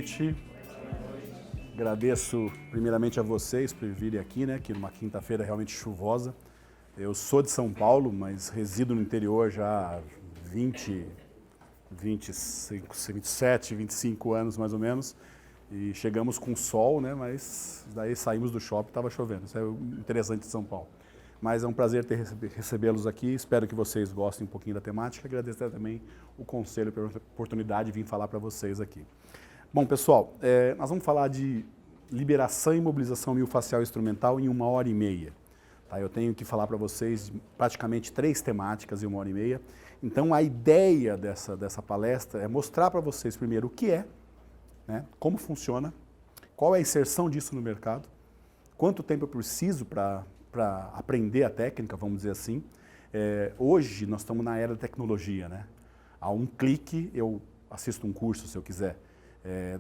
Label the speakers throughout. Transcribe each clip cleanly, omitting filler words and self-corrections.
Speaker 1: noite. Agradeço primeiramente a vocês por virem aqui, né? Que numa quinta-feira realmente chuvosa. Eu sou de São Paulo, mas resido no interior já há 27, 25 anos mais ou menos. E chegamos com sol, né? Mas daí saímos do shopping e estava chovendo. Isso é interessante de São Paulo. Mas é um prazer recebê-los aqui. Espero que vocês gostem um pouquinho da temática. Agradecer também o conselho pela oportunidade de vir falar para vocês aqui. Bom, pessoal, nós vamos falar de liberação e mobilização miofascial instrumental em 1h30. Tá? Eu tenho que falar para vocês praticamente 3 temáticas em 1h30. Então, a ideia dessa palestra é mostrar para vocês primeiro o que é, né? Como funciona, qual é a inserção disso no mercado, quanto tempo eu preciso para aprender a técnica, vamos dizer assim. Hoje nós estamos na era da tecnologia, né? A um clique eu assisto um curso se eu quiser.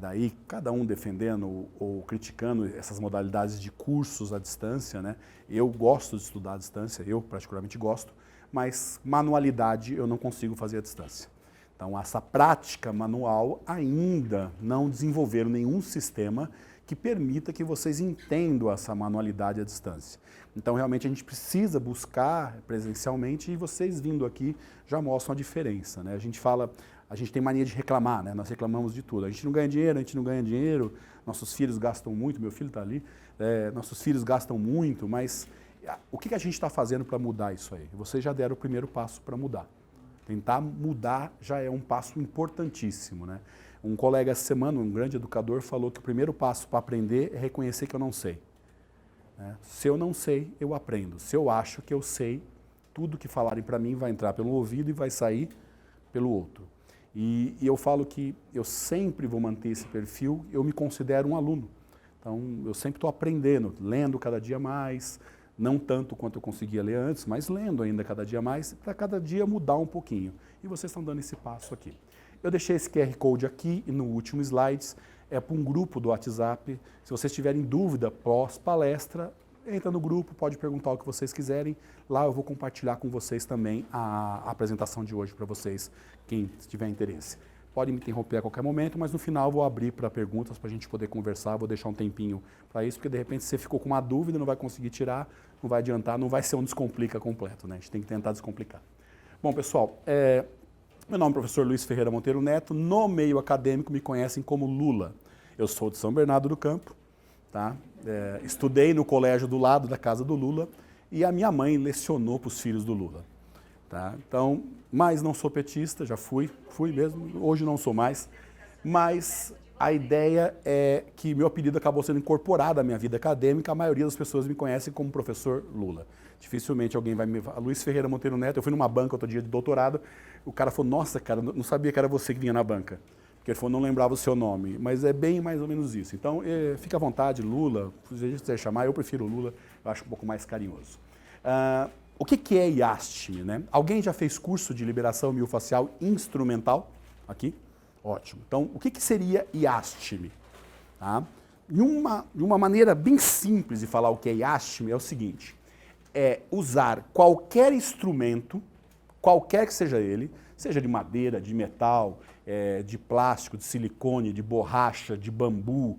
Speaker 1: Daí cada um defendendo ou criticando essas modalidades de cursos à distância, né? Eu gosto de estudar à distância, eu particularmente gosto, mas manualidade eu não consigo fazer à distância. Então essa prática manual ainda não desenvolveram nenhum sistema que permita que vocês entendam essa manualidade à distância. Então, realmente, a gente precisa buscar presencialmente e vocês vindo aqui já mostram a diferença, né? A gente tem mania de reclamar, né? Nós reclamamos de tudo. A gente não ganha dinheiro, nossos filhos gastam muito, meu filho está ali, nossos filhos gastam muito, mas o que a gente está fazendo para mudar isso aí? Vocês já deram o primeiro passo para mudar. Tentar mudar já é um passo importantíssimo, né? Um colega essa semana, um grande educador, falou que o primeiro passo para aprender é reconhecer que eu não sei. Se eu não sei, eu aprendo. Se eu acho que eu sei, tudo que falarem para mim vai entrar pelo ouvido e vai sair pelo outro. E eu falo que eu sempre vou manter esse perfil, eu me considero um aluno. Então, eu sempre estou aprendendo, lendo cada dia mais, não tanto quanto eu conseguia ler antes, mas lendo ainda cada dia mais, para cada dia mudar um pouquinho. E vocês estão dando esse passo aqui. Eu deixei esse QR Code aqui e no último slides, é para um grupo do WhatsApp. Se vocês tiverem dúvida pós-palestra, entra no grupo, pode perguntar o que vocês quiserem. Lá eu vou compartilhar com vocês também a apresentação de hoje para vocês, quem tiver interesse. Pode me interromper a qualquer momento, mas no final eu vou abrir para perguntas, para a gente poder conversar, vou deixar um tempinho para isso, porque de repente você ficou com uma dúvida, não vai conseguir tirar, não vai adiantar, não vai ser um descomplica completo, né? A gente tem que tentar descomplicar. Bom, pessoal, meu nome é professor Luiz Ferreira Monteiro Neto, no meio acadêmico me conhecem como Lula. Eu sou de São Bernardo do Campo, tá? Estudei no colégio do lado da casa do Lula e a minha mãe lecionou para os filhos do Lula. Tá? Então, mas não sou petista, já fui mesmo, hoje não sou mais, mas a ideia é que meu apelido acabou sendo incorporado à minha vida acadêmica, a maioria das pessoas me conhecem como professor Lula. Dificilmente alguém vai me... Luiz Ferreira Monteiro Neto, eu fui numa banca outro dia de doutorado, o cara falou, nossa, cara, não sabia que era você que vinha na banca. Porque ele falou, não lembrava o seu nome, mas é bem mais ou menos isso. Então, fica à vontade, Lula, se você chamar, eu prefiro Lula, eu acho um pouco mais carinhoso. O que é IASTM, né? Alguém já fez curso de liberação miofascial instrumental? Aqui? Ótimo. Então, o que seria IASTM? Tá? De uma maneira bem simples de falar o que é IASTM é o seguinte, é usar qualquer instrumento, qualquer que seja ele, seja de madeira, de metal, de plástico, de silicone, de borracha, de bambu,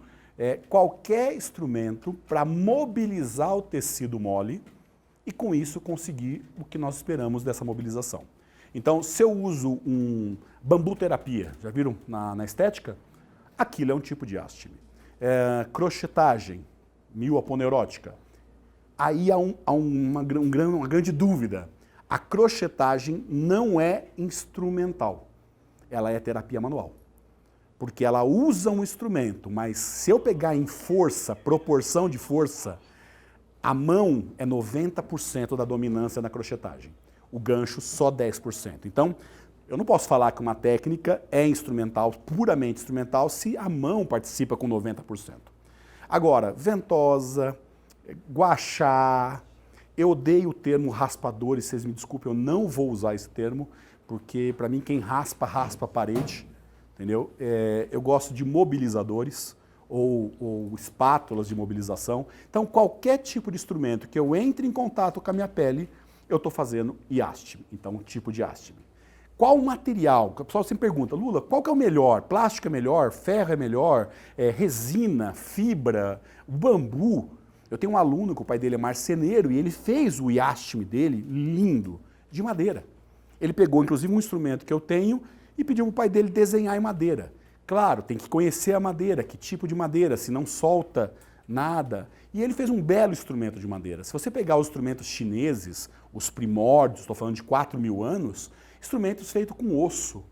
Speaker 1: qualquer instrumento para mobilizar o tecido mole e com isso conseguir o que nós esperamos dessa mobilização. Então, se eu uso um bambu terapia, já viram na estética? Aquilo é um tipo de IASTM. Crochetagem, mioaponeurótica. Aí há uma grande dúvida. A crochetagem não é instrumental, ela é terapia manual. Porque ela usa um instrumento, mas se eu pegar em força, proporção de força, a mão é 90% da dominância na crochetagem, o gancho só 10%. Então, eu não posso falar que uma técnica é instrumental, puramente instrumental, se a mão participa com 90%. Agora, ventosa, guachá, eu odeio o termo raspador, e vocês me desculpem, eu não vou usar esse termo, porque para mim quem raspa, raspa a parede, entendeu? Eu gosto de mobilizadores ou espátulas de mobilização. Então qualquer tipo de instrumento que eu entre em contato com a minha pele, eu estou fazendo IASTM, então um tipo de IASTM. Qual o material? O pessoal sempre pergunta, Lula, qual que é o melhor? Plástico é melhor? Ferro é melhor? Resina, fibra, bambu? Eu tenho um aluno que o pai dele é marceneiro e ele fez o iastme dele lindo, de madeira. Ele pegou inclusive um instrumento que eu tenho e pediu para o pai dele desenhar em madeira. Claro, tem que conhecer a madeira, que tipo de madeira, se não solta nada. E ele fez um belo instrumento de madeira. Se você pegar os instrumentos chineses, os primórdios, estou falando de 4.000 anos, instrumentos feitos com osso,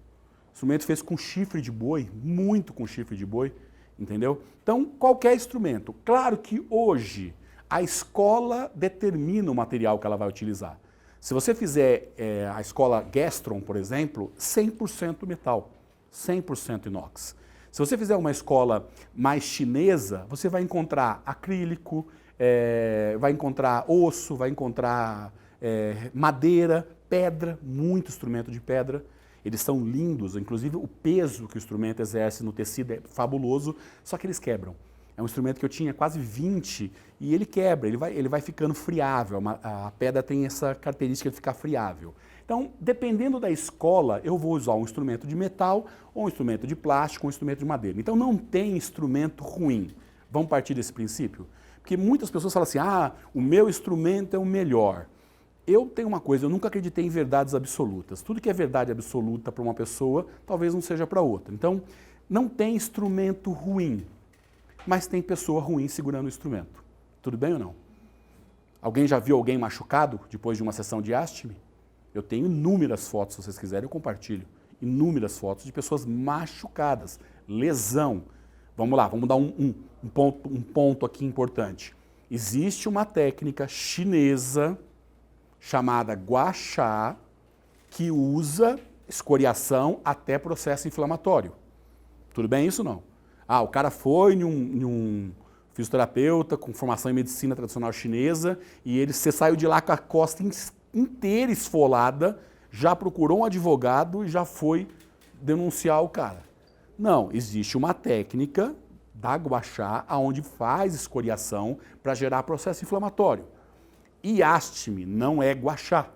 Speaker 1: instrumentos feitos com chifre de boi, muito com chifre de boi, entendeu? Então, qualquer instrumento. Claro que hoje a escola determina o material que ela vai utilizar. Se você fizer a escola Gestron, por exemplo, 100% metal, 100% inox. Se você fizer uma escola mais chinesa, você vai encontrar acrílico, vai encontrar osso, vai encontrar madeira, pedra, muito instrumento de pedra. Eles são lindos, inclusive o peso que o instrumento exerce no tecido é fabuloso, só que eles quebram. É um instrumento que eu tinha quase 20 e ele quebra, ele vai ficando friável. A pedra tem essa característica de ficar friável. Então, dependendo da escola, eu vou usar um instrumento de metal, ou um instrumento de plástico, ou um instrumento de madeira. Então, não tem instrumento ruim. Vamos partir desse princípio? Porque muitas pessoas falam assim, o meu instrumento é o melhor. Eu tenho uma coisa, eu nunca acreditei em verdades absolutas. Tudo que é verdade absoluta para uma pessoa, talvez não seja para outra. Então, não tem instrumento ruim, mas tem pessoa ruim segurando o instrumento. Tudo bem ou não? Alguém já viu alguém machucado depois de uma sessão de iastme? Eu tenho inúmeras fotos, se vocês quiserem, eu compartilho. Inúmeras fotos de pessoas machucadas, lesão. Vamos lá, vamos dar um ponto aqui importante. Existe uma técnica chinesa chamada Gua Sha, que usa escoriação até processo inflamatório. Tudo bem isso ou não? O cara foi em um fisioterapeuta com formação em medicina tradicional chinesa e você saiu de lá com a costa inteira esfolada, já procurou um advogado e já foi denunciar o cara. Não, existe uma técnica da Gua Sha onde faz escoriação para gerar processo inflamatório. Iastme não é Gua Sha.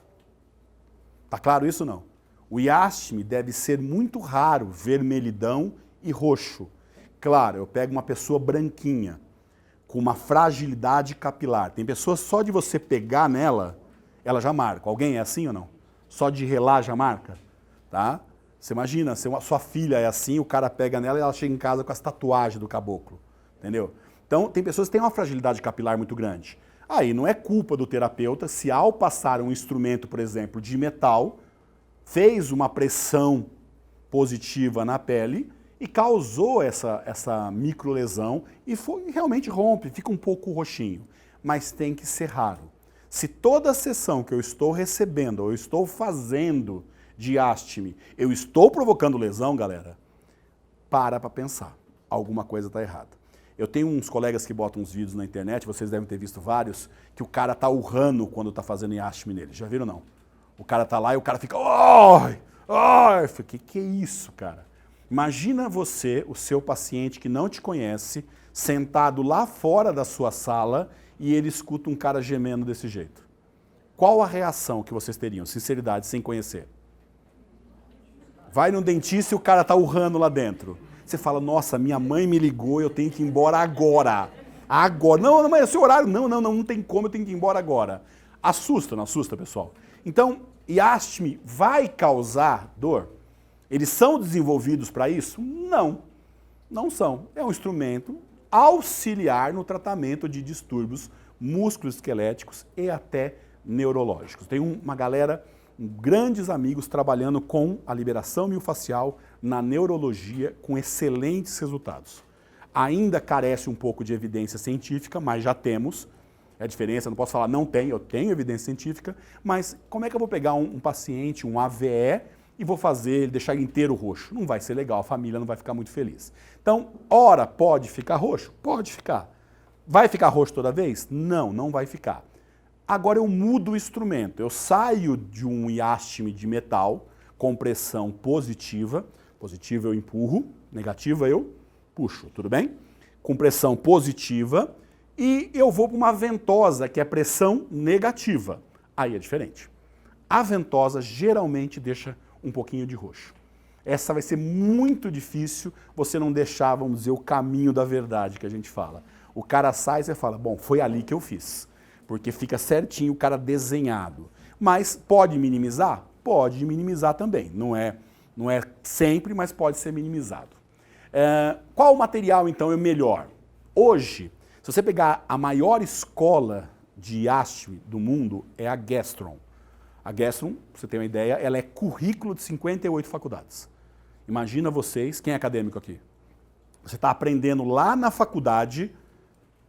Speaker 1: Tá claro isso ou não? O iastme deve ser muito raro, vermelhidão e roxo. Claro, eu pego uma pessoa branquinha, com uma fragilidade capilar. Tem pessoas só de você pegar nela, ela já marca. Alguém é assim ou não? Só de relar já marca? Tá? Você imagina, sua filha é assim, o cara pega nela e ela chega em casa com as tatuagens do caboclo. Entendeu? Então, tem pessoas que têm uma fragilidade capilar muito grande. Aí não é culpa do terapeuta se ao passar um instrumento, por exemplo, de metal, fez uma pressão positiva na pele e causou essa microlesão e realmente rompe, fica um pouco roxinho. Mas tem que ser raro. Se toda sessão que eu estou recebendo ou eu estou fazendo de iastme, eu estou provocando lesão, galera, para pensar. Alguma coisa está errada. Eu tenho uns colegas que botam uns vídeos na internet, vocês devem ter visto vários, que o cara tá urrando quando tá fazendo iastme nele. Já viram não? O cara tá lá e o cara fica... Ai! Ai! Eu falei, que é isso, cara? Imagina você, o seu paciente que não te conhece, sentado lá fora da sua sala e ele escuta um cara gemendo desse jeito. Qual a reação que vocês teriam? Sinceridade, sem conhecer. Vai no dentista e o cara tá urrando lá dentro. Você fala, nossa, minha mãe me ligou, eu tenho que ir embora agora. Agora. Não, mas é o seu horário. Não tem como, eu tenho que ir embora agora. Assusta, não assusta, pessoal? Então, iastme vai causar dor? Eles são desenvolvidos para isso? Não, não são. É um instrumento auxiliar no tratamento de distúrbios músculo-esqueléticos e até neurológicos. Tem uma galera, grandes amigos trabalhando com a liberação miofascial na neurologia com excelentes resultados. Ainda carece um pouco de evidência científica, mas já temos. É a diferença, não posso falar não tem, eu tenho evidência científica, mas como é que eu vou pegar um paciente, um AVE, e vou fazer, deixar ele inteiro roxo? Não vai ser legal, a família não vai ficar muito feliz. Então, ora, pode ficar roxo? Pode ficar. Vai ficar roxo toda vez? Não, não vai ficar. Agora eu mudo o instrumento, eu saio de um iastme de metal com pressão positiva, positiva eu empurro, negativa eu puxo, tudo bem? Com pressão positiva e eu vou para uma ventosa que é pressão negativa, aí é diferente. A ventosa geralmente deixa um pouquinho de roxo. Essa vai ser muito difícil você não deixar, vamos dizer, o caminho da verdade que a gente fala. O cara sai e você fala, bom, foi ali que eu fiz. Porque fica certinho o cara desenhado. Mas pode minimizar? Pode minimizar também. Não é sempre, mas pode ser minimizado. Qual material, então, é melhor? Hoje, se você pegar a maior escola de haste do mundo, é a Gestron. A Gestron, pra você ter uma ideia, ela é currículo de 58 faculdades. Imagina vocês, quem é acadêmico aqui? Você está aprendendo lá na faculdade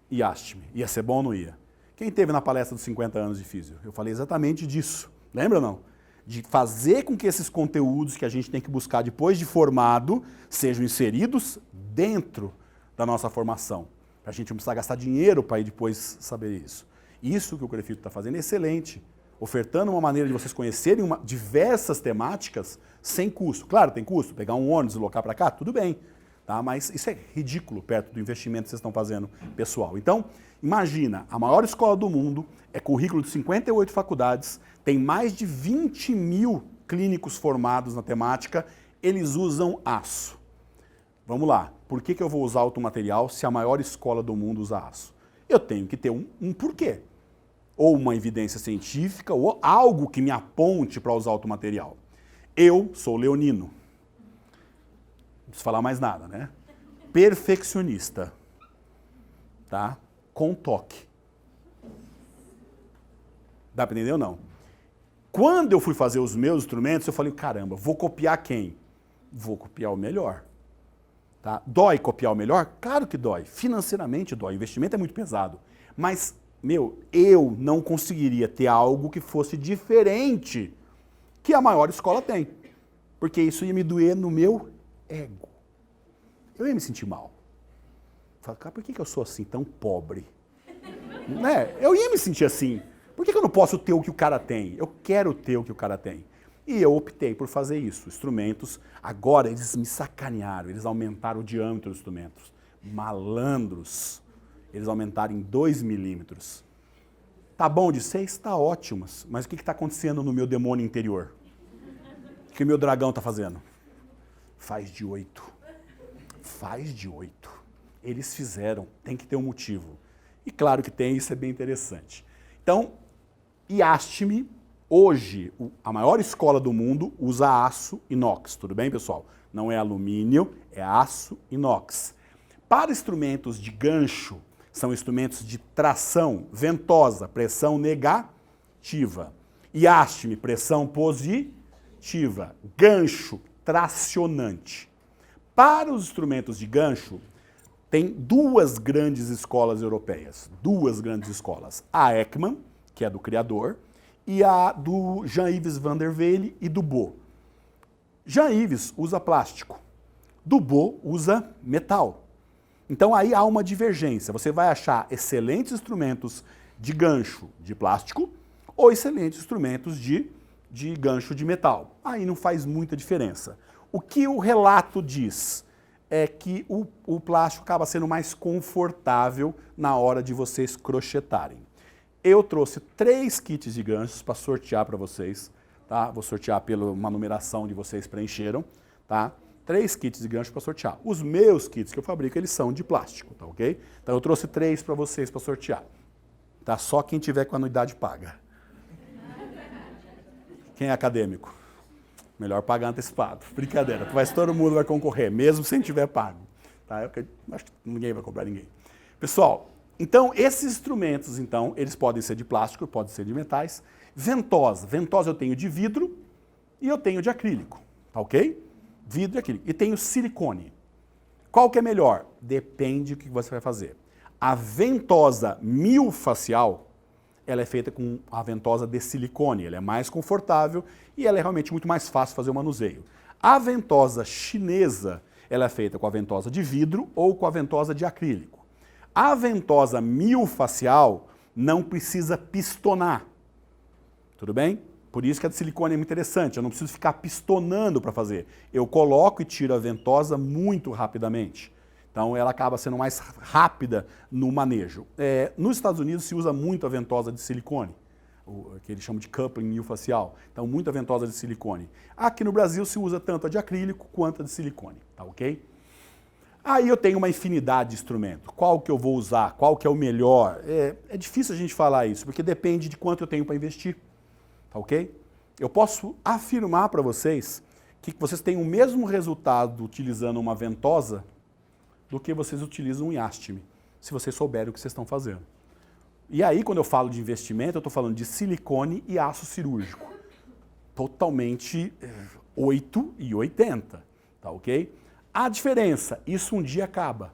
Speaker 1: IASTME. Ia ser bom ou não ia? Quem teve na palestra dos 50 anos de físio? Eu falei exatamente disso. Lembra ou não? De fazer com que esses conteúdos que a gente tem que buscar depois de formado sejam inseridos dentro da nossa formação. Para a gente não precisar gastar dinheiro para ir depois saber isso. Isso que o Crefito está fazendo é excelente. Ofertando uma maneira de vocês conhecerem diversas temáticas sem custo. Claro, tem custo. Pegar um ônibus e locar para cá, tudo bem. Tá? Mas isso é ridículo perto do investimento que vocês estão fazendo, pessoal. Então, imagina, a maior escola do mundo, é currículo de 58 faculdades, tem mais de 20 mil clínicos formados na temática, eles usam aço. Vamos lá, por que eu vou usar automaterial se a maior escola do mundo usa aço? Eu tenho que ter um porquê. Ou uma evidência científica, ou algo que me aponte para usar automaterial. Eu sou leonino. Não preciso falar mais nada, né? Perfeccionista. Tá? Com toque. Dá para entender ou não? Quando eu fui fazer os meus instrumentos, eu falei, caramba, vou copiar quem? Vou copiar o melhor. Tá? Dói copiar o melhor? Claro que dói. Financeiramente dói. O investimento é muito pesado. Mas, eu não conseguiria ter algo que fosse diferente que a maior escola tem. Porque isso ia me doer no meu ego. Eu ia me sentir mal. Falar, cara, por que eu sou assim tão pobre? Né? Eu ia me sentir assim. Por que eu não posso ter o que o cara tem? Eu quero ter o que o cara tem. E eu optei por fazer isso. Instrumentos, agora eles me sacanearam, eles aumentaram o diâmetro dos instrumentos. Malandros. Eles aumentaram em 2 milímetros. Tá bom de 6? Tá ótimo. Mas o que está acontecendo no meu demônio interior? O que o meu dragão está fazendo? Faz de 8. Faz de 8. Eles fizeram, tem que ter um motivo. E claro que tem, isso é bem interessante. Então, IASTME, hoje, a maior escola do mundo usa aço inox, tudo bem, pessoal? Não é alumínio, é aço inox. Para instrumentos de gancho, são instrumentos de tração ventosa, pressão negativa. IASTME, pressão positiva. Gancho, tracionante. Para os instrumentos de gancho, tem 2 grandes escolas europeias. 2 grandes escolas. A Ekman, que é do criador, e a do Jean-Yves Van der Velde e do Bo. Jean-Yves usa plástico. Do Bo usa metal. Então aí há uma divergência. Você vai achar excelentes instrumentos de gancho de plástico ou excelentes instrumentos de gancho de metal. Aí não faz muita diferença. O que o relato diz é que o plástico acaba sendo mais confortável na hora de vocês crochetarem. Eu trouxe 3 kits de ganchos para sortear para vocês. Tá? Vou sortear pela uma numeração que vocês preencheram. Tá? 3 kits de gancho para sortear. Os meus kits que eu fabrico, eles são de plástico, tá ok? Então eu trouxe 3 para vocês para sortear. Tá? Só quem tiver com anuidade paga. Quem é acadêmico? Melhor pagar antecipado. Brincadeira, mas todo mundo vai concorrer, mesmo sem tiver pago. Tá? Eu acho que ninguém vai comprar ninguém. Pessoal, então esses instrumentos, então, eles podem ser de plástico, podem ser de metais. Ventosa. Ventosa eu tenho de vidro e eu tenho de acrílico. Tá ok? Vidro e acrílico. E tenho silicone. Qual que é melhor? Depende do que você vai fazer. A ventosa milfacial, ela é feita com a ventosa de silicone. Ela é mais confortável e ela é realmente muito mais fácil fazer o manuseio. A ventosa chinesa, ela é feita com a ventosa de vidro ou com a ventosa de acrílico. A ventosa milfacial não precisa pistonar. Tudo bem? Por isso que a de silicone é muito interessante. Eu não preciso ficar pistonando para fazer. Eu coloco e tiro a ventosa muito rapidamente. Então ela acaba sendo mais rápida no manejo. Nos Estados Unidos se usa muito a ventosa de silicone. o que eles chamam de coupling miofascial. Então, muita ventosa de silicone. Aqui no Brasil se usa tanto a de acrílico quanto a de silicone, tá ok? Aí eu tenho uma infinidade de instrumentos. Qual que eu vou usar? Qual que é o melhor? É difícil a gente falar isso, porque depende de quanto eu tenho para investir, tá ok? Eu posso afirmar para vocês que vocês têm o mesmo resultado utilizando uma ventosa do que vocês utilizam um iástime, se vocês souberem o que vocês estão fazendo. E aí, quando eu falo de investimento, eu estou falando de silicone e aço cirúrgico. Totalmente 8 e 80, tá ok? A diferença, isso um dia acaba.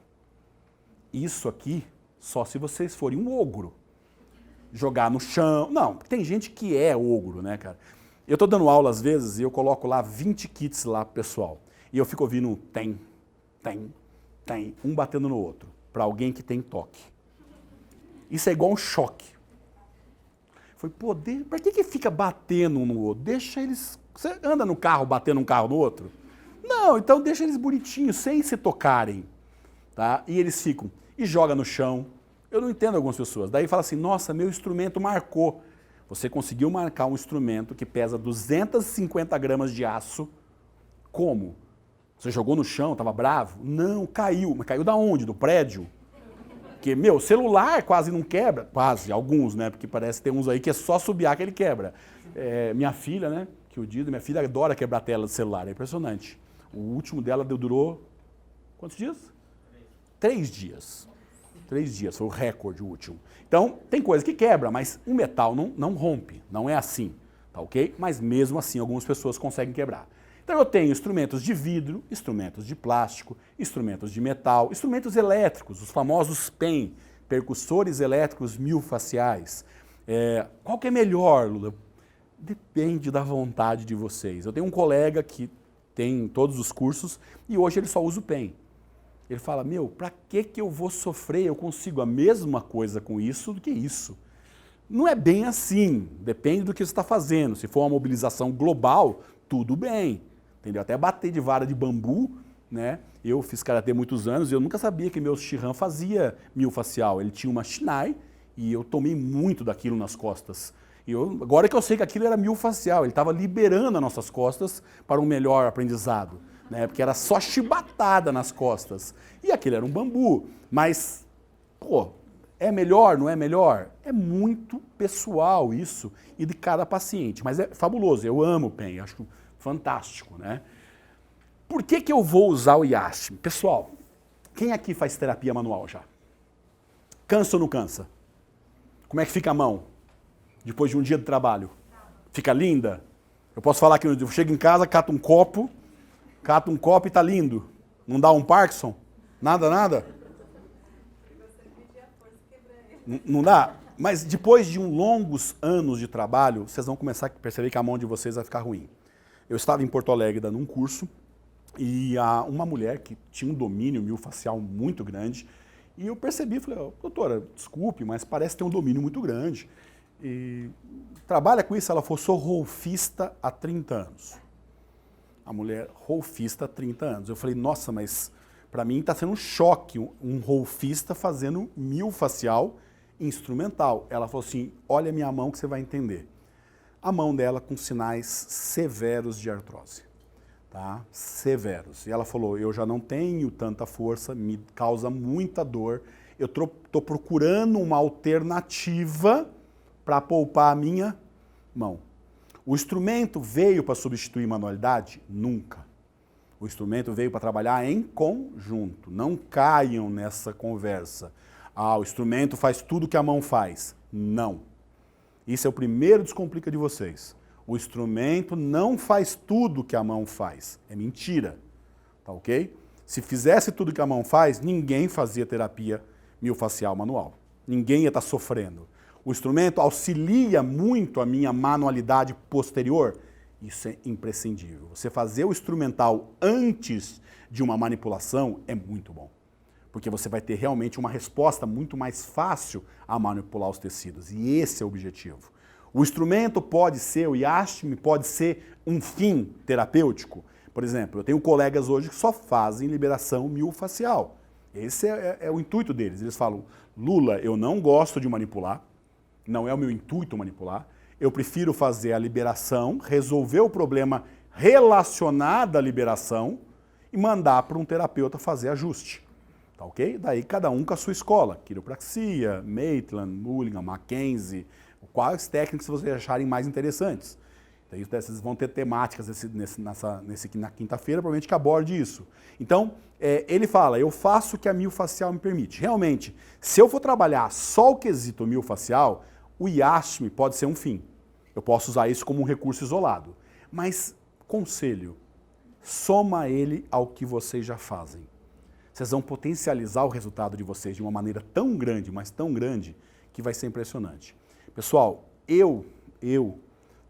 Speaker 1: Isso aqui, só se vocês forem um ogro. Jogar no chão. Não, tem gente que é ogro, né, cara? Eu estou dando aula às vezes e eu coloco lá 20 kits lá pro pessoal. E eu fico ouvindo tem, um batendo no outro, para alguém que tem toque. Isso é igual um choque. Foi, pô, pra que fica batendo um no outro? Deixa eles... Você anda no carro batendo um carro no outro? Não, então deixa eles bonitinhos, sem se tocarem. Tá? E eles ficam, e joga no chão. Eu não entendo algumas pessoas. Daí fala assim, nossa, meu instrumento marcou. Você conseguiu marcar um instrumento que pesa 250 gramas de aço. Como? Você jogou no chão, estava bravo? Não, caiu. Mas caiu da onde? Do prédio? Porque, meu, celular quase não quebra. Quase, alguns, né? Porque parece que tem uns aí que é só subiar que ele quebra. Minha filha, né? Que o Dido, minha filha adora quebrar a tela do celular. É impressionante. O último dela durou... Quantos dias? 3 dias. 3 dias, foi o recorde o último. Então, tem coisa que quebra, mas o metal não rompe. Não é assim, tá ok? Mas mesmo assim, algumas pessoas conseguem quebrar. Então eu tenho instrumentos de vidro, instrumentos de plástico, instrumentos de metal, instrumentos elétricos, os famosos PEM, percussores elétricos miofasciais. Qual que é melhor, Lula? Depende da vontade de vocês. Eu tenho um colega que tem todos os cursos e hoje ele só usa o PEM. Ele fala, meu, pra que eu vou sofrer? Eu consigo a mesma coisa com isso do que isso. Não é bem assim, depende do que você está fazendo. Se for uma mobilização global, tudo bem. Entendeu? Até bater de vara de bambu, né? Eu fiz karatê muitos anos e eu nunca sabia que meu Shihan fazia miofascial. Ele tinha uma Shinai e eu tomei muito daquilo nas costas. Agora que eu sei que aquilo era miofascial, ele estava liberando as nossas costas para um melhor aprendizado, né? Porque era só chibatada nas costas. E aquilo era um bambu. Mas, pô, é melhor, não é melhor? É muito pessoal isso e de cada paciente. Mas é fabuloso, eu amo o PEN, acho fantástico, né? Por que eu vou usar o iástime? Pessoal, quem aqui faz terapia manual já? Cansa ou não cansa? Como é que fica a mão? Depois de um dia de trabalho? Fica linda? Eu posso falar que eu chego em casa, cato um copo e tá lindo. Não dá um Parkinson? Nada? Não dá? Mas depois de longos anos de trabalho, vocês vão começar a perceber que a mão de vocês vai ficar ruim. Eu estava em Porto Alegre dando um curso e uma mulher que tinha um domínio miofascial muito grande e eu percebi, falei, oh, doutora, desculpe, mas parece ter um domínio muito grande. E trabalha com isso, ela falou, sou rolfista há 30 anos. A mulher, rolfista há 30 anos. Eu falei, nossa, mas para mim está sendo um choque um rolfista fazendo miofascial instrumental. Ela falou assim, olha a minha mão que você vai entender. A mão dela com sinais severos de artrose, tá? Severos. E ela falou, eu já não tenho tanta força, me causa muita dor, eu tô procurando uma alternativa para poupar a minha mão. O instrumento veio para substituir manualidade? Nunca. O instrumento veio para trabalhar em conjunto. Não caiam nessa conversa. Ah, o instrumento faz tudo que a mão faz. Não. Isso é o primeiro descomplica de vocês. O instrumento não faz tudo que a mão faz. É mentira. Tá ok? Se fizesse tudo que a mão faz, ninguém fazia terapia miofascial manual. Ninguém ia estar sofrendo. O instrumento auxilia muito a minha manualidade posterior. Isso é imprescindível. Você fazer o instrumental antes de uma manipulação é muito bom. Porque você vai ter realmente uma resposta muito mais fácil a manipular os tecidos. E esse é o objetivo. O instrumento pode ser, o iástime pode ser um fim terapêutico. Por exemplo, eu tenho colegas hoje que só fazem liberação miofascial. Esse é o intuito deles. Eles falam, Lula, eu não gosto de manipular, não é o meu intuito manipular, eu prefiro fazer a liberação, resolver o problema relacionado à liberação e mandar para um terapeuta fazer ajuste. Tá ok? Daí cada um com a sua escola. Quiropraxia, Maitland, Mulligan, Mackenzie, quais técnicas vocês acharem mais interessantes. Daí vocês vão ter temáticas na quinta-feira, provavelmente que aborde isso. Então, ele fala, eu faço o que a miofascial me permite. Realmente, se eu for trabalhar só o quesito miofascial, o Yashmi pode ser um fim. Eu posso usar isso como um recurso isolado. Mas, conselho, soma ele ao que vocês já fazem. Vocês vão potencializar o resultado de vocês de uma maneira tão grande, mas tão grande, que vai ser impressionante. Pessoal, eu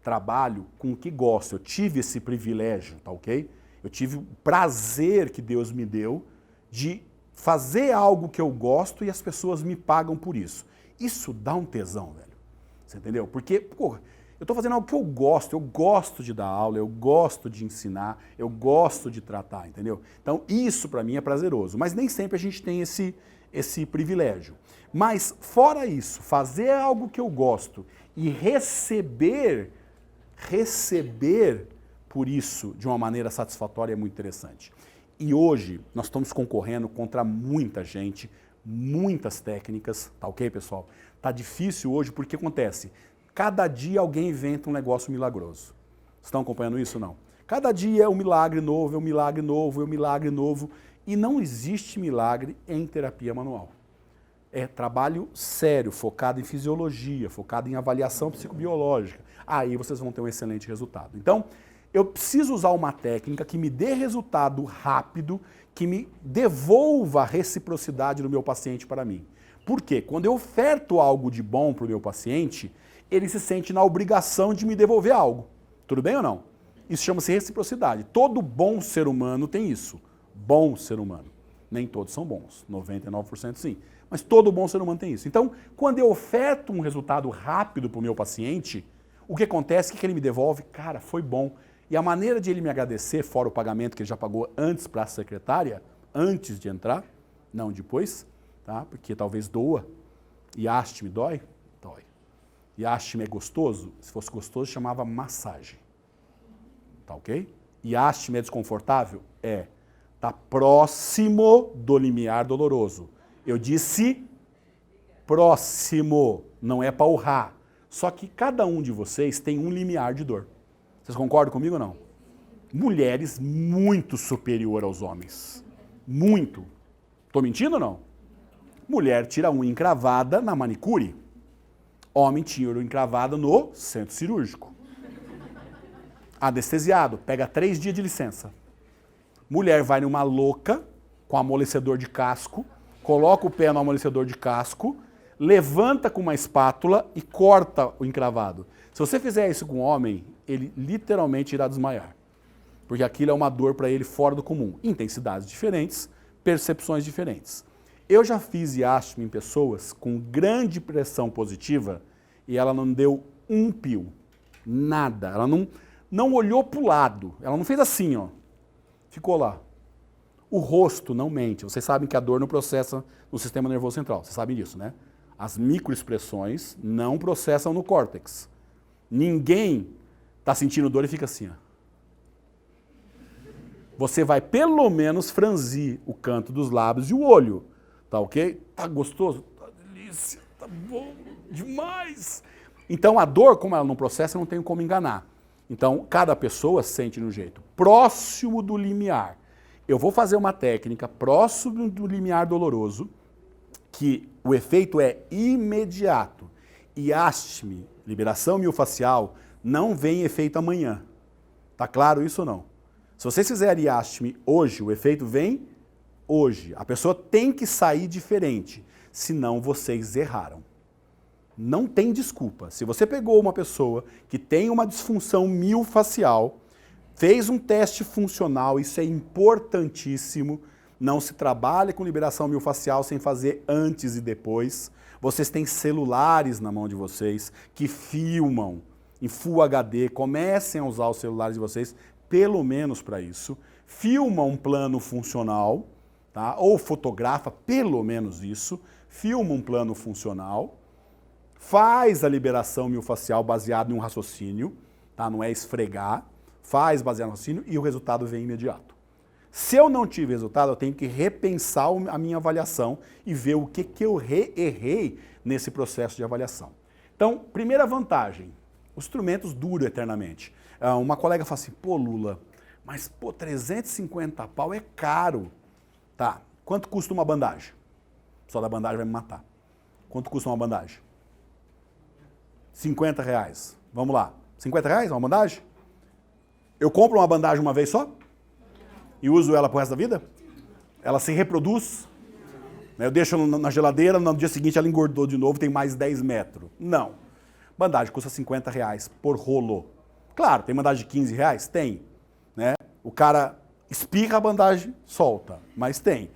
Speaker 1: trabalho com o que gosto. Eu tive esse privilégio, tá ok? Eu tive o prazer que Deus me deu de fazer algo que eu gosto e as pessoas me pagam por isso. Isso dá um tesão, velho. Você entendeu? Porque, porra, eu estou fazendo algo que eu gosto de dar aula, eu gosto de ensinar, eu gosto de tratar, entendeu? Então, isso para mim é prazeroso, mas nem sempre a gente tem esse privilégio. Mas, fora isso, fazer algo que eu gosto e receber por isso de uma maneira satisfatória é muito interessante. E hoje nós estamos concorrendo contra muita gente, muitas técnicas, tá ok, pessoal? Tá difícil hoje porque acontece, cada dia alguém inventa um negócio milagroso. Vocês estão acompanhando isso ou não? Cada dia é um milagre novo, é um milagre novo, é um milagre novo. E não existe milagre em terapia manual. É trabalho sério, focado em fisiologia, focado em avaliação psicobiológica. Aí vocês vão ter um excelente resultado. Então, eu preciso usar uma técnica que me dê resultado rápido, que me devolva a reciprocidade do meu paciente para mim. Por quê? Quando eu oferto algo de bom para o meu paciente, ele se sente na obrigação de me devolver algo. Tudo bem ou não? Isso chama-se reciprocidade. Todo bom ser humano tem isso. Bom ser humano. Nem todos são bons, 99% sim. Mas todo bom ser humano tem isso. Então, quando eu oferto um resultado rápido para o meu paciente, o que acontece é que ele me devolve, cara, foi bom. E a maneira de ele me agradecer, fora o pagamento que ele já pagou antes para a secretária, antes de entrar, não depois, tá? Porque talvez doa. Yashmi dói? Dói. Yashmi é gostoso? Se fosse gostoso, chamava massagem. Tá ok? Yashmi é desconfortável? É. Tá próximo do limiar doloroso. Eu disse próximo, não é para urrar. Só que cada um de vocês tem um limiar de dor. Vocês concordam comigo ou não? Mulheres muito superior aos homens. Muito. Tô mentindo ou não? Mulher tira a unha encravada na manicure. Homem tira a unha encravada no centro cirúrgico. Anestesiado, pega 3 dias de licença. Mulher vai numa louca com amolecedor de casco, coloca o pé no amolecedor de casco, levanta com uma espátula e corta o encravado. Se você fizer isso com um homem, ele literalmente irá desmaiar. Porque aquilo é uma dor para ele fora do comum. Intensidades diferentes, percepções diferentes. Eu já fiz Yashmi em pessoas com grande pressão positiva e ela não deu um pio. Nada. Ela não olhou para o lado. Ela não fez assim, ó. Ficou lá. O rosto não mente. Vocês sabem que a dor não processa no sistema nervoso central. Vocês sabem disso, né? As microexpressões não processam no córtex. Ninguém está sentindo dor e fica assim, ó. Você vai pelo menos franzir o canto dos lábios e o olho. Tá ok? Tá gostoso? Tá delícia. Tá bom demais. Então a dor, como ela não processa, não tem como enganar. Então, cada pessoa sente de um jeito. Próximo do limiar. Eu vou fazer uma técnica próximo do limiar doloroso, que o efeito é imediato. Yashmi, liberação miofascial, não vem efeito amanhã. Tá claro isso ou não? Se vocês fizerem Yashmi hoje, o efeito vem hoje. A pessoa tem que sair diferente, senão vocês erraram. Não tem desculpa. Se você pegou uma pessoa que tem uma disfunção miofascial, fez um teste funcional, isso é importantíssimo, não se trabalha com liberação miofascial sem fazer antes e depois. Vocês têm celulares na mão de vocês que filmam em Full HD, comecem a usar os celulares de vocês, pelo menos para isso. Filma um plano funcional, tá? Ou fotografa, pelo menos isso, filma um plano funcional, faz a liberação miofascial baseado em um raciocínio, tá? Não é esfregar, faz baseado no raciocínio e o resultado vem imediato. Se eu não tive resultado, eu tenho que repensar a minha avaliação e ver o que eu errei nesse processo de avaliação. Então, primeira vantagem, os instrumentos duram eternamente. Uma colega fala assim, pô Lula, mas pô, 350 pau é caro. Tá, quanto custa uma bandagem? Só da bandagem vai me matar. Quanto custa uma bandagem? 50 reais. Vamos lá, 50 reais uma bandagem? Eu compro uma bandagem uma vez só? E uso ela pro resto da vida? Ela se reproduz? Eu deixo na geladeira, no dia seguinte ela engordou de novo, tem mais 10 metros. Não. Bandagem custa 50 reais por rolo. Claro, tem bandagem de 15 reais? Tem. Né? O cara espirra a bandagem, solta, mas tem.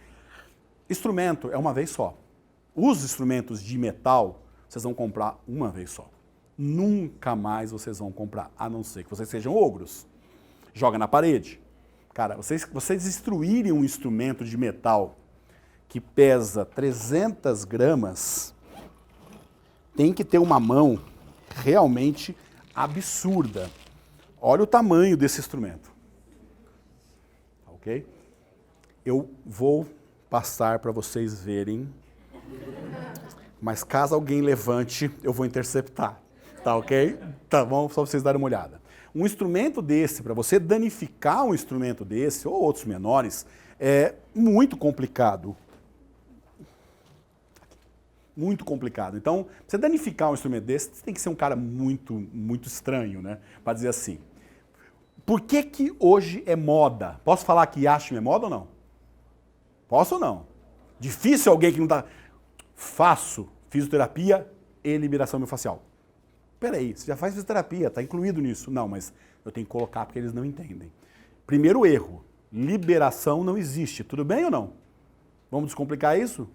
Speaker 1: Instrumento é uma vez só. Os instrumentos de metal, vocês vão comprar uma vez só. Nunca mais vocês vão comprar, a não ser que vocês sejam ogros. Joga na parede. Cara, vocês destruírem um instrumento de metal que pesa 300 gramas, tem que ter uma mão realmente absurda. Olha o tamanho desse instrumento. Ok? Eu vou passar para vocês verem, mas caso alguém levante, eu vou interceptar. Tá ok? Tá bom? Só para vocês darem uma olhada. Um instrumento desse, para você danificar um instrumento desse, ou outros menores, é muito complicado. Muito complicado. Então, pra você danificar um instrumento desse, você tem que ser um cara muito estranho, né? Para dizer assim. Por que hoje é moda? Posso falar que Yashmi é moda ou não? Posso ou não? Difícil alguém que não tá... Faço fisioterapia e liberação miofascial. Peraí, você já faz fisioterapia, está incluído nisso. Não, mas eu tenho que colocar porque eles não entendem. Primeiro erro, liberação não existe. Tudo bem ou não? Vamos descomplicar isso?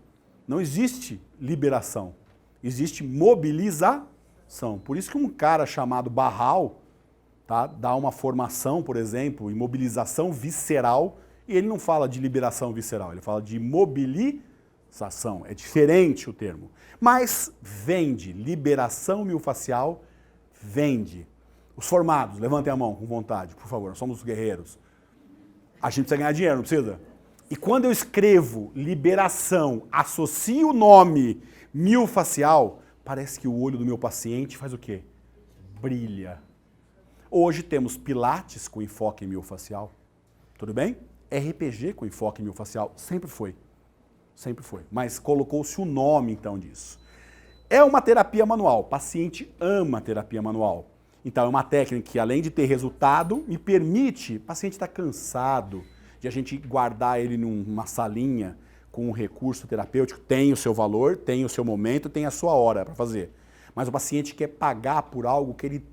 Speaker 1: Não existe liberação. Existe mobilização. Por isso que um cara chamado Barral, tá, dá uma formação, por exemplo, em mobilização visceral, e ele não fala de liberação visceral, ele fala de mobilização. É diferente o termo. Mas vende, liberação miofascial, vende. Os formados, levantem a mão com vontade, por favor, nós somos guerreiros. A gente precisa ganhar dinheiro, não precisa? E quando eu escrevo liberação, associo o nome miofascial, parece que o olho do meu paciente faz o quê? Brilha. Hoje temos pilates com enfoque miofascial, tudo bem? RPG com enfoque miofascial, sempre foi. Sempre foi, mas colocou-se o nome então disso. É uma terapia manual, o paciente ama terapia manual. Então é uma técnica que além de ter resultado, me permite, o paciente está cansado de a gente guardar ele numa salinha com um recurso terapêutico, tem o seu valor, tem o seu momento, tem a sua hora para fazer. Mas o paciente quer pagar por algo que ele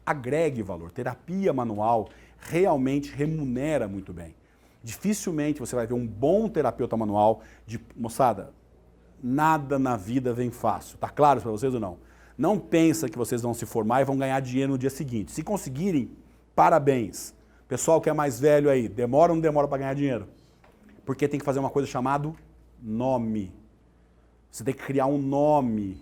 Speaker 1: agregue valor. Terapia manual realmente remunera muito bem. Dificilmente você vai ver um bom terapeuta manual de... Moçada, nada na vida vem fácil. Tá claro para vocês ou não? Não pensa que vocês vão se formar e vão ganhar dinheiro no dia seguinte. Se conseguirem, parabéns. Pessoal que é mais velho aí, demora ou não demora para ganhar dinheiro? Porque tem que fazer uma coisa chamada nome. Você tem que criar um nome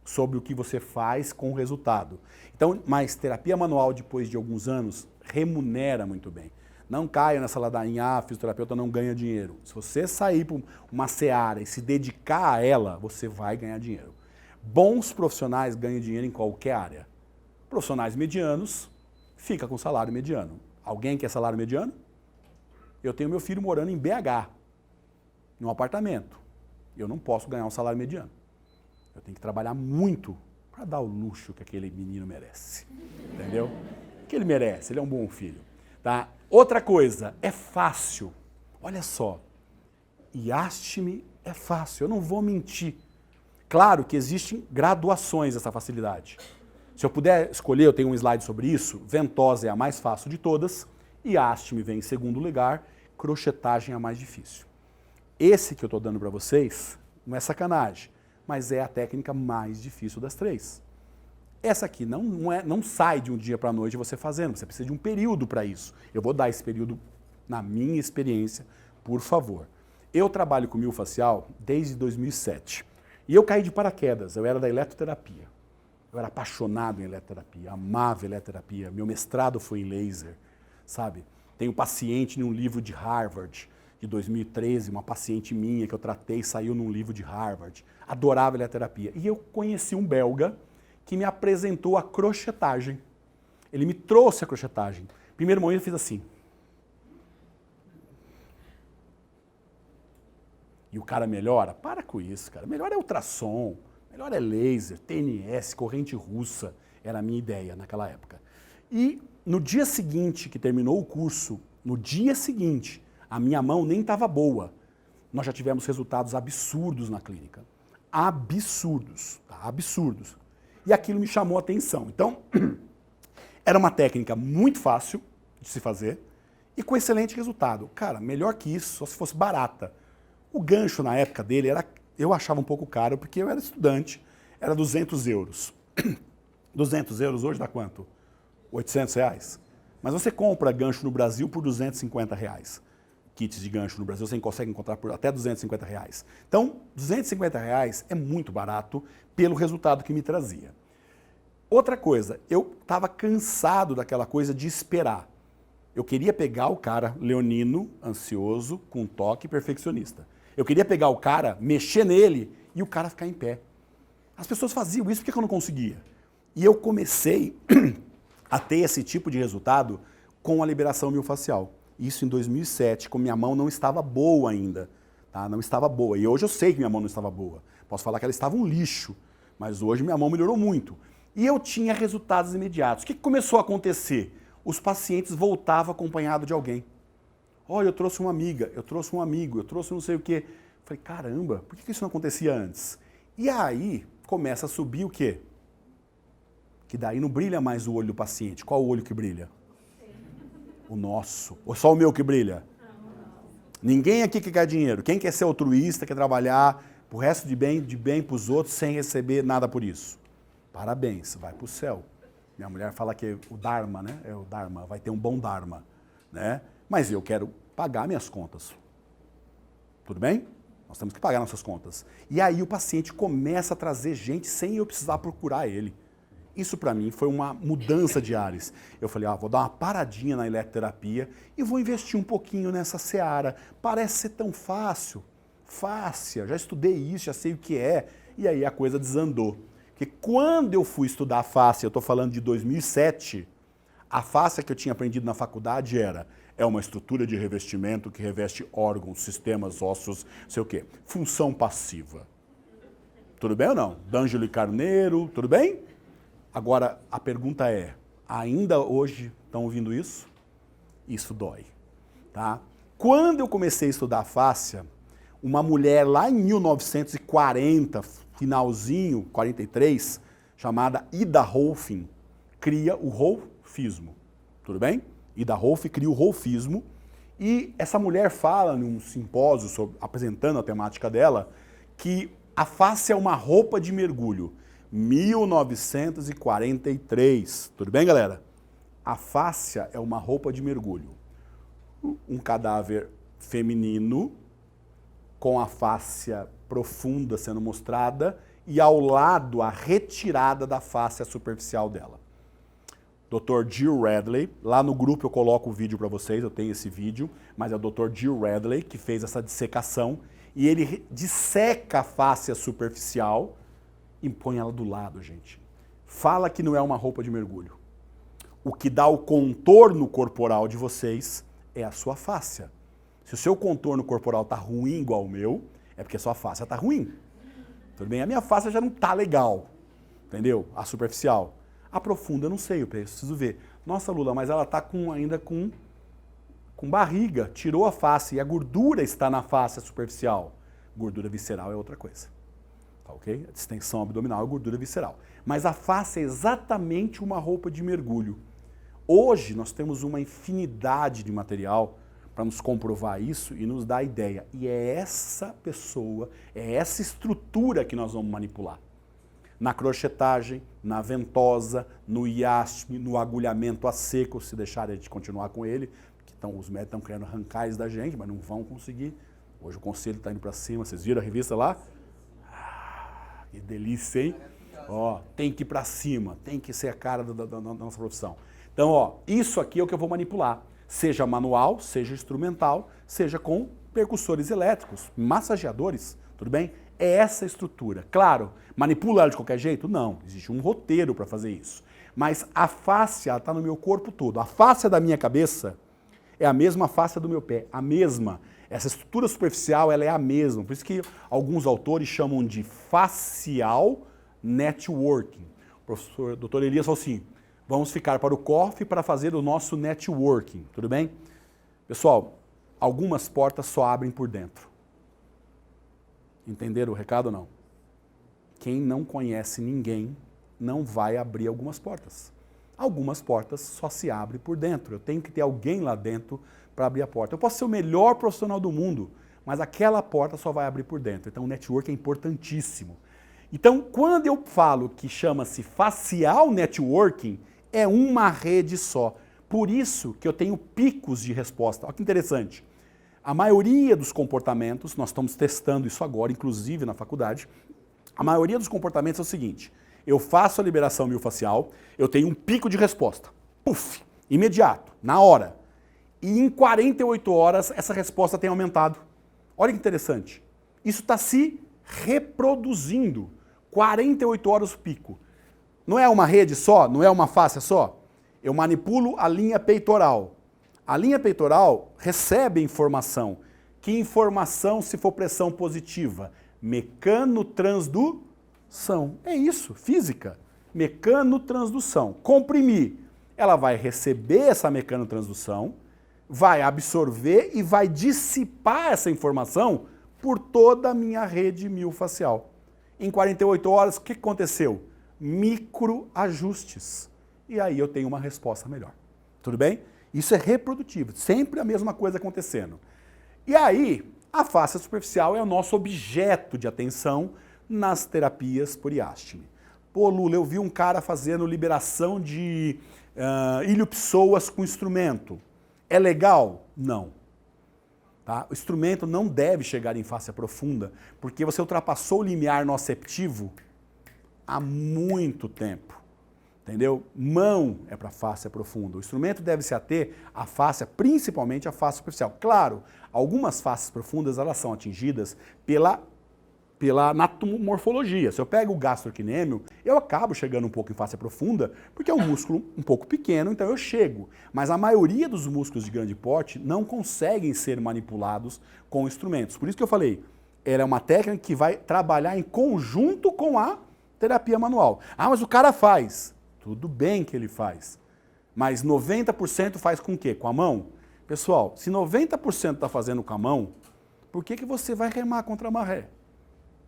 Speaker 1: sobre o que você faz com o resultado. Então, mas terapia manual, depois de alguns anos, remunera muito bem. Não caia nessa ladainha, fisioterapeuta não ganha dinheiro. Se você sair para uma seara e se dedicar a ela, você vai ganhar dinheiro. Bons profissionais ganham dinheiro em qualquer área. Profissionais medianos, fica com salário mediano. Alguém quer salário mediano? Eu tenho meu filho morando em BH, num apartamento. Eu não posso ganhar um salário mediano. Eu tenho que trabalhar muito para dar o luxo que aquele menino merece. Entendeu? Que ele merece, ele é um bom filho. Tá? Outra coisa, é fácil. Olha só, Yashmi é fácil, eu não vou mentir. Claro que existem graduações dessa facilidade. Se eu puder escolher, eu tenho um slide sobre isso, ventosa é a mais fácil de todas, Yashmi vem em segundo lugar, crochetagem é a mais difícil. Esse que eu estou dando para vocês não é sacanagem, mas é a técnica mais difícil das três. Essa aqui não sai de um dia para a noite você fazendo, você precisa de um período para isso. Eu vou dar esse período na minha experiência, por favor. Eu trabalho com miofascial desde 2007 e eu caí de paraquedas, eu era da eletroterapia. Eu era apaixonado em eletroterapia, amava eletroterapia. Meu mestrado foi em laser, sabe? Tenho paciente num livro de Harvard, de 2013, uma paciente minha que eu tratei, saiu num livro de Harvard. Adorava eletroterapia. E eu conheci um belga que me apresentou a crochetagem. Ele me trouxe a crochetagem. Primeiro momento eu fiz assim. E o cara melhora? Para com isso, cara. Melhor é ultrassom, melhor é laser, TNS, corrente russa. Era a minha ideia naquela época. E no dia seguinte que terminou o curso, no dia seguinte, a minha mão nem estava boa. Nós já tivemos resultados absurdos na clínica. Absurdos, tá? Absurdos. E aquilo me chamou a atenção. Então, era uma técnica muito fácil de se fazer e com excelente resultado. Cara, melhor que isso, só se fosse barata. O gancho na época dele eu achava um pouco caro porque eu era estudante, era 200 euros. 200 euros hoje dá quanto? 800 reais. Mas você compra gancho no Brasil por 250 reais. Kits de gancho no Brasil você consegue encontrar por até 250 reais. Então, 250 reais é muito barato pelo resultado que me trazia. Outra coisa, eu estava cansado daquela coisa de esperar. Eu queria pegar o cara leonino, ansioso, com toque perfeccionista. Eu queria pegar o cara, mexer nele e o cara ficar em pé. As pessoas faziam isso, por que eu não conseguia? E eu comecei a ter esse tipo de resultado com a liberação miofascial. Isso em 2007, quando minha mão não estava boa ainda. Tá? Não estava boa. E hoje eu sei que minha mão não estava boa. Posso falar que ela estava um lixo. Mas hoje minha mão melhorou muito. E eu tinha resultados imediatos. O que começou a acontecer? Os pacientes voltavam acompanhados de alguém. Olha, eu trouxe uma amiga, eu trouxe um amigo, eu trouxe não sei o quê. Falei, caramba, por que isso não acontecia antes? E aí começa a subir o quê? Que daí não brilha mais o olho do paciente. Qual o olho que brilha? O nosso. Ou só o meu que brilha? Ninguém aqui quer ganhar dinheiro. Quem quer ser altruísta, quer trabalhar pro resto de bem para os outros sem receber nada por isso? Parabéns, vai pro céu. Minha mulher fala que o Dharma, né? É o Dharma, vai ter um bom Dharma, né? Mas eu quero pagar minhas contas. Tudo bem? Nós temos que pagar nossas contas. E aí o paciente começa a trazer gente sem eu precisar procurar ele. Isso para mim foi uma mudança de ares. Eu falei, vou dar uma paradinha na eletroterapia e vou investir um pouquinho nessa seara. Parece ser tão fácil. Fácil, já estudei isso, já sei o que é. E aí a coisa desandou. Porque quando eu fui estudar a fáscia, eu estou falando de 2007, a fáscia que eu tinha aprendido na faculdade é uma estrutura de revestimento que reveste órgãos, sistemas ósseos, sei o quê. Função passiva. Tudo bem ou não? D'Angelo Carneiro, tudo bem? Agora, a pergunta é, ainda hoje estão ouvindo isso? Isso dói, tá? Quando eu comecei a estudar a fáscia, uma mulher lá em 1940, finalzinho, 43, chamada Ida Rolfing, cria o rolfismo, tudo bem? Ida Rolfing cria o rolfismo e essa mulher fala num simpósio apresentando a temática dela que a fáscia é uma roupa de mergulho. 1943, tudo bem, galera? A fáscia é uma roupa de mergulho. Um cadáver feminino com a fáscia profunda sendo mostrada e ao lado a retirada da fáscia superficial dela. Dr. Jill Radley, lá no grupo eu coloco o vídeo para vocês, eu tenho esse vídeo, mas é o Dr. Jill Radley que fez essa dissecação e ele disseca a fáscia superficial e põe ela do lado, gente. Fala que não é uma roupa de mergulho. O que dá o contorno corporal de vocês é a sua fáscia. Se o seu contorno corporal tá ruim igual o meu, é porque a sua fáscia tá ruim. Tudo bem? A minha fáscia já não tá legal, entendeu? A superficial. A profunda eu não sei, eu preciso ver. Nossa, Lula, mas ela tá ainda com barriga, tirou a face e a gordura está na face superficial. Gordura visceral é outra coisa. Tá ok? A distensão abdominal é gordura visceral. Mas a face é exatamente uma roupa de mergulho. Hoje nós temos uma infinidade de material para nos comprovar isso e nos dar a ideia. E é essa pessoa, é essa estrutura que nós vamos manipular. Na crochetagem, na ventosa, no iasme, no agulhamento a seco, se deixarem a gente continuar com ele, que os médicos estão querendo arrancar isso da gente, mas não vão conseguir. Hoje o conselho está indo para cima, vocês viram a revista lá? Que delícia, hein? Ó, tem que ir para cima, tem que ser a cara da nossa profissão. Então, ó, isso aqui é o que eu vou manipular. Seja manual, seja instrumental, seja com percussores elétricos, massageadores, tudo bem? É essa a estrutura. Claro, manipula ela de qualquer jeito? Não, existe um roteiro para fazer isso. Mas a fáscia está no meu corpo todo. A fáscia da minha cabeça é a mesma fáscia do meu pé, a mesma. Essa estrutura superficial ela é a mesma. Por isso que alguns autores chamam de facial networking. O professor Dr. Elias falou assim, vamos ficar para o coffee para fazer o nosso networking, tudo bem? Pessoal, algumas portas só abrem por dentro. Entenderam o recado ou não? Quem não conhece ninguém não vai abrir algumas portas. Algumas portas só se abrem por dentro. Eu tenho que ter alguém lá dentro para abrir a porta. Eu posso ser o melhor profissional do mundo, mas aquela porta só vai abrir por dentro. Então o network é importantíssimo. Então, quando eu falo que chama-se facial networking, é uma rede só. Por isso que eu tenho picos de resposta. Olha que interessante. A maioria dos comportamentos, nós estamos testando isso agora, inclusive na faculdade, a maioria dos comportamentos é o seguinte, eu faço a liberação miofascial, eu tenho um pico de resposta. Puf! Imediato, na hora. E em 48 horas essa resposta tem aumentado. Olha que interessante. Isso está se reproduzindo. 48 horas o pico. Não é uma rede só? Não é uma fáscia só? Eu manipulo a linha peitoral. A linha peitoral recebe informação. Que informação se for pressão positiva? Mecanotransdução. É isso, física. Mecanotransdução. Comprimir. Ela vai receber essa mecanotransdução, vai absorver e vai dissipar essa informação por toda a minha rede miofascial. Em 48 horas, o que aconteceu? Microajustes. E aí eu tenho uma resposta melhor. Tudo bem? Isso é reprodutivo, sempre a mesma coisa acontecendo. E aí, a fáscia superficial é o nosso objeto de atenção nas terapias por iástime. Pô, Lula, eu vi um cara fazendo liberação de ilho-psoas com instrumento. É legal? Não. Tá? O instrumento não deve chegar em fáscia profunda, porque você ultrapassou o limiar noceptivo há muito tempo. Entendeu? Mão é para fáscia profunda. O instrumento deve se ater à fáscia, principalmente à fáscia superficial. Claro, algumas fáscias profundas elas são atingidas pela anatomorfologia. Se eu pego o gastrocnêmio, eu acabo chegando um pouco em fáscia profunda, porque é um músculo um pouco pequeno, então eu chego. Mas a maioria dos músculos de grande porte não conseguem ser manipulados com instrumentos. Por isso que eu falei, ela é uma técnica que vai trabalhar em conjunto com a terapia manual. Ah, mas o cara faz. Tudo bem que ele faz. Mas 90% faz com o quê? Com a mão? Pessoal, se 90% está fazendo com a mão, por que você vai remar contra a maré?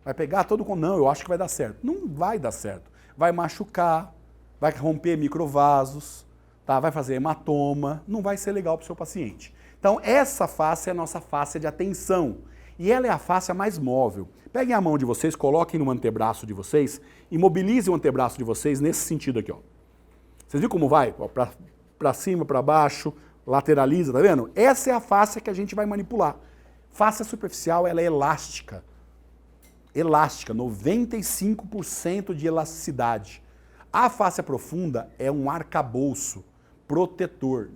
Speaker 1: Vai pegar todo com... Não, eu acho que vai dar certo. Não vai dar certo. Vai machucar, vai romper microvasos, tá? Vai fazer hematoma, não vai ser legal para o seu paciente. Então, essa fáscia é a nossa fáscia de atenção. E ela é a fáscia mais móvel. Peguem a mão de vocês, coloquem no antebraço de vocês, imobilizem o antebraço de vocês nesse sentido aqui, ó. Vocês viram como vai? Para cima, para baixo, lateraliza, tá vendo? Essa é a fáscia que a gente vai manipular. Fáscia superficial, ela é elástica. Elástica, 95% de elasticidade. A fáscia profunda é um arcabouço protetor,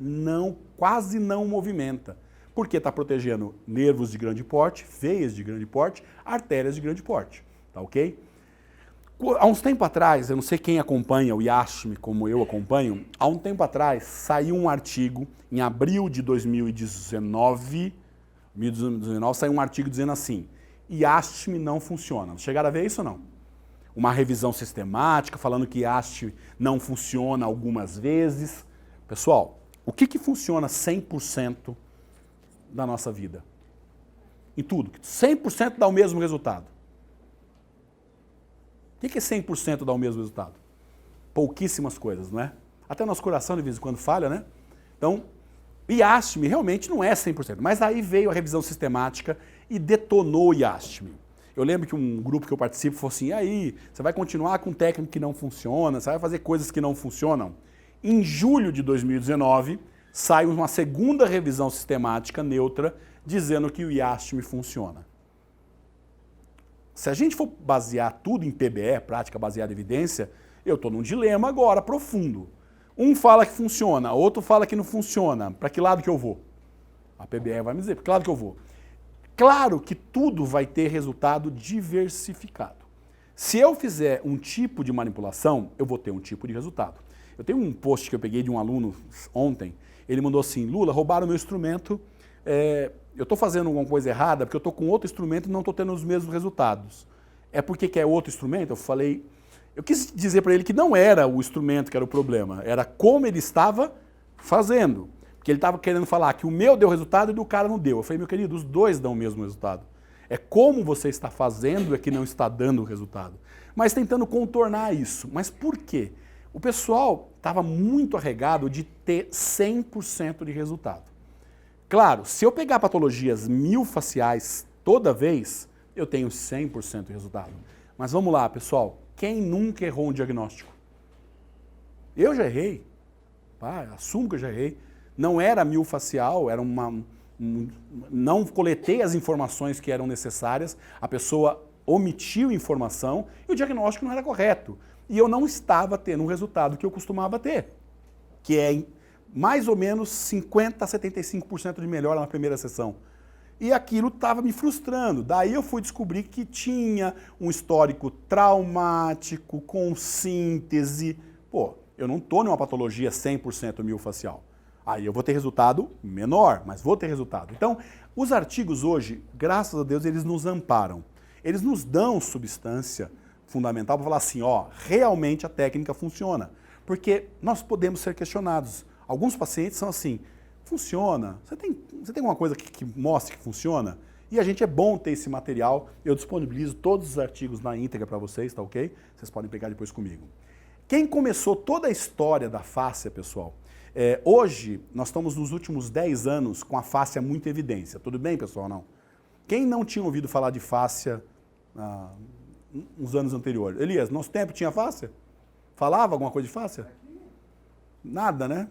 Speaker 1: quase não movimenta. Porque está protegendo nervos de grande porte, veias de grande porte, artérias de grande porte, tá ok? Há uns tempo atrás, eu não sei quem acompanha o iástime como eu acompanho, há um tempo atrás saiu um artigo, em abril de 2019 saiu um artigo dizendo assim, iástime não funciona. Chegaram a ver isso ou não? Uma revisão sistemática falando que iástime não funciona algumas vezes. Pessoal, o que funciona 100% da nossa vida? Em tudo. 100% dá o mesmo resultado. O que é 100% dá o mesmo resultado? Pouquíssimas coisas, não é? Até o nosso coração de vez em quando falha, né? Então, iástime realmente não é 100%. Mas aí veio a revisão sistemática e detonou o iástime. Eu lembro que um grupo que eu participo falou assim, e aí, você vai continuar com técnica que não funciona, você vai fazer coisas que não funcionam? Em julho de 2019, sai uma segunda revisão sistemática neutra dizendo que o iástime funciona. se a gente for basear tudo em PBE, prática baseada em evidência, eu estou num dilema agora profundo. Um fala que funciona, outro fala que não funciona. Para que lado que eu vou? A PBE vai me dizer, para que lado que eu vou? Claro que tudo vai ter resultado diversificado. Se eu fizer um tipo de manipulação, eu vou ter um tipo de resultado. Eu tenho um post que eu peguei de um aluno ontem, ele mandou assim, Lula, roubaram meu instrumento, eu estou fazendo alguma coisa errada porque eu estou com outro instrumento e não estou tendo os mesmos resultados. É porque quer outro instrumento? Eu falei, eu quis dizer para ele que não era o instrumento que era o problema, era como ele estava fazendo. Porque ele estava querendo falar que o meu deu resultado e do cara não deu. Eu falei, meu querido, os dois dão o mesmo resultado. É como você está fazendo é que não está dando o resultado. Mas tentando contornar isso. Mas por quê? O pessoal estava muito arregado de ter 100% de resultado. Claro, se eu pegar patologias miofasciais toda vez, eu tenho 100% de resultado. Mas vamos lá, pessoal. Quem nunca errou um diagnóstico? Eu já errei. Assumo que eu já errei. Não era miofascial, era não coletei as informações que eram necessárias, a pessoa omitiu informação e o diagnóstico não era correto. E eu não estava tendo o resultado que eu costumava ter, que é mais ou menos 50% a 75% de melhora na primeira sessão. E aquilo estava me frustrando. Daí eu fui descobrir que tinha um histórico traumático, com síntese. Pô, eu não estou numa patologia 100% miofascial. Aí eu vou ter resultado menor, mas vou ter resultado. Então, os artigos hoje, graças a Deus, eles nos amparam. Eles nos dão substância fundamental para falar assim, ó, realmente a técnica funciona. Porque nós podemos ser questionados. Alguns pacientes são assim, funciona? Você tem alguma coisa que mostre que funciona? E a gente é bom ter esse material. Eu disponibilizo todos os artigos na íntegra para vocês, tá ok? Vocês podem pegar depois comigo. Quem começou toda a história da fáscia, pessoal, hoje, nós estamos nos últimos 10 anos com a fáscia muito evidência. Tudo bem, pessoal? Não? Quem não tinha ouvido falar de fáscia uns anos anteriores? Elias, nosso tempo tinha fáscia? Falava alguma coisa de fáscia? Nada, né?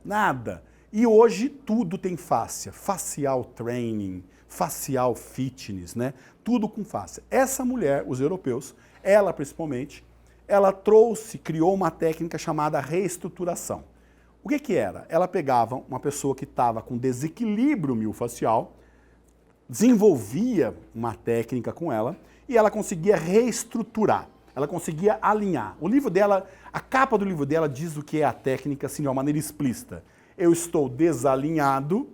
Speaker 1: Nada. E hoje tudo tem fáscia. Facial training, facial fitness, né? Tudo com fáscia. Essa mulher, os europeus, ela principalmente, ela criou uma técnica chamada reestruturação. O que era? Ela pegava uma pessoa que estava com desequilíbrio miofascial, desenvolvia uma técnica com ela e ela conseguia reestruturar, ela conseguia alinhar. O livro dela, a capa do livro dela diz o que é a técnica assim, de uma maneira explícita. Eu estou desalinhado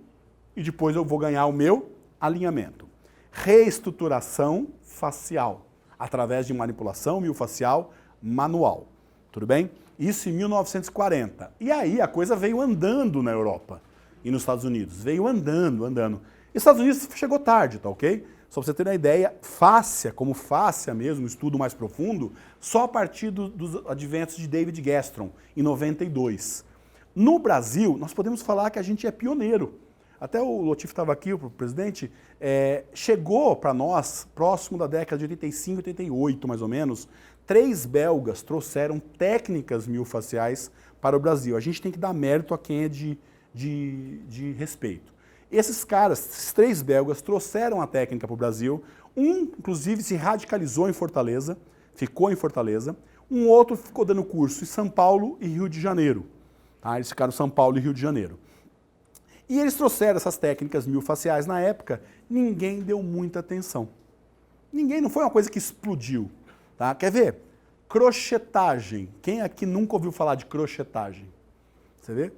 Speaker 1: e depois eu vou ganhar o meu alinhamento. Reestruturação facial, através de manipulação miofascial manual. Tudo bem? Isso em 1940. E aí a coisa veio andando na Europa e nos Estados Unidos. Veio andando. E Estados Unidos chegou tarde, tá ok? Só para você ter uma ideia, fáscia, como fáscia mesmo, um estudo mais profundo, só a partir dos adventos de David Gastron, em 92. No Brasil, nós podemos falar que a gente é pioneiro. Até o Lotif estava aqui, o presidente, chegou para nós, próximo da década de 85, 88, mais ou menos, 3 belgas trouxeram técnicas miofasciais para o Brasil. A gente tem que dar mérito a quem é de respeito. Esses caras, esses 3 belgas, trouxeram a técnica para o Brasil. Um, inclusive, se radicalizou em Fortaleza, ficou em Fortaleza. Um outro ficou dando curso em São Paulo e Rio de Janeiro. Tá? Eles ficaram em São Paulo e Rio de Janeiro. E eles trouxeram essas técnicas miofasciais na época, ninguém deu muita atenção. Não foi uma coisa que explodiu. Tá? Quer ver? Crochetagem. Quem aqui nunca ouviu falar de crochetagem? Você vê?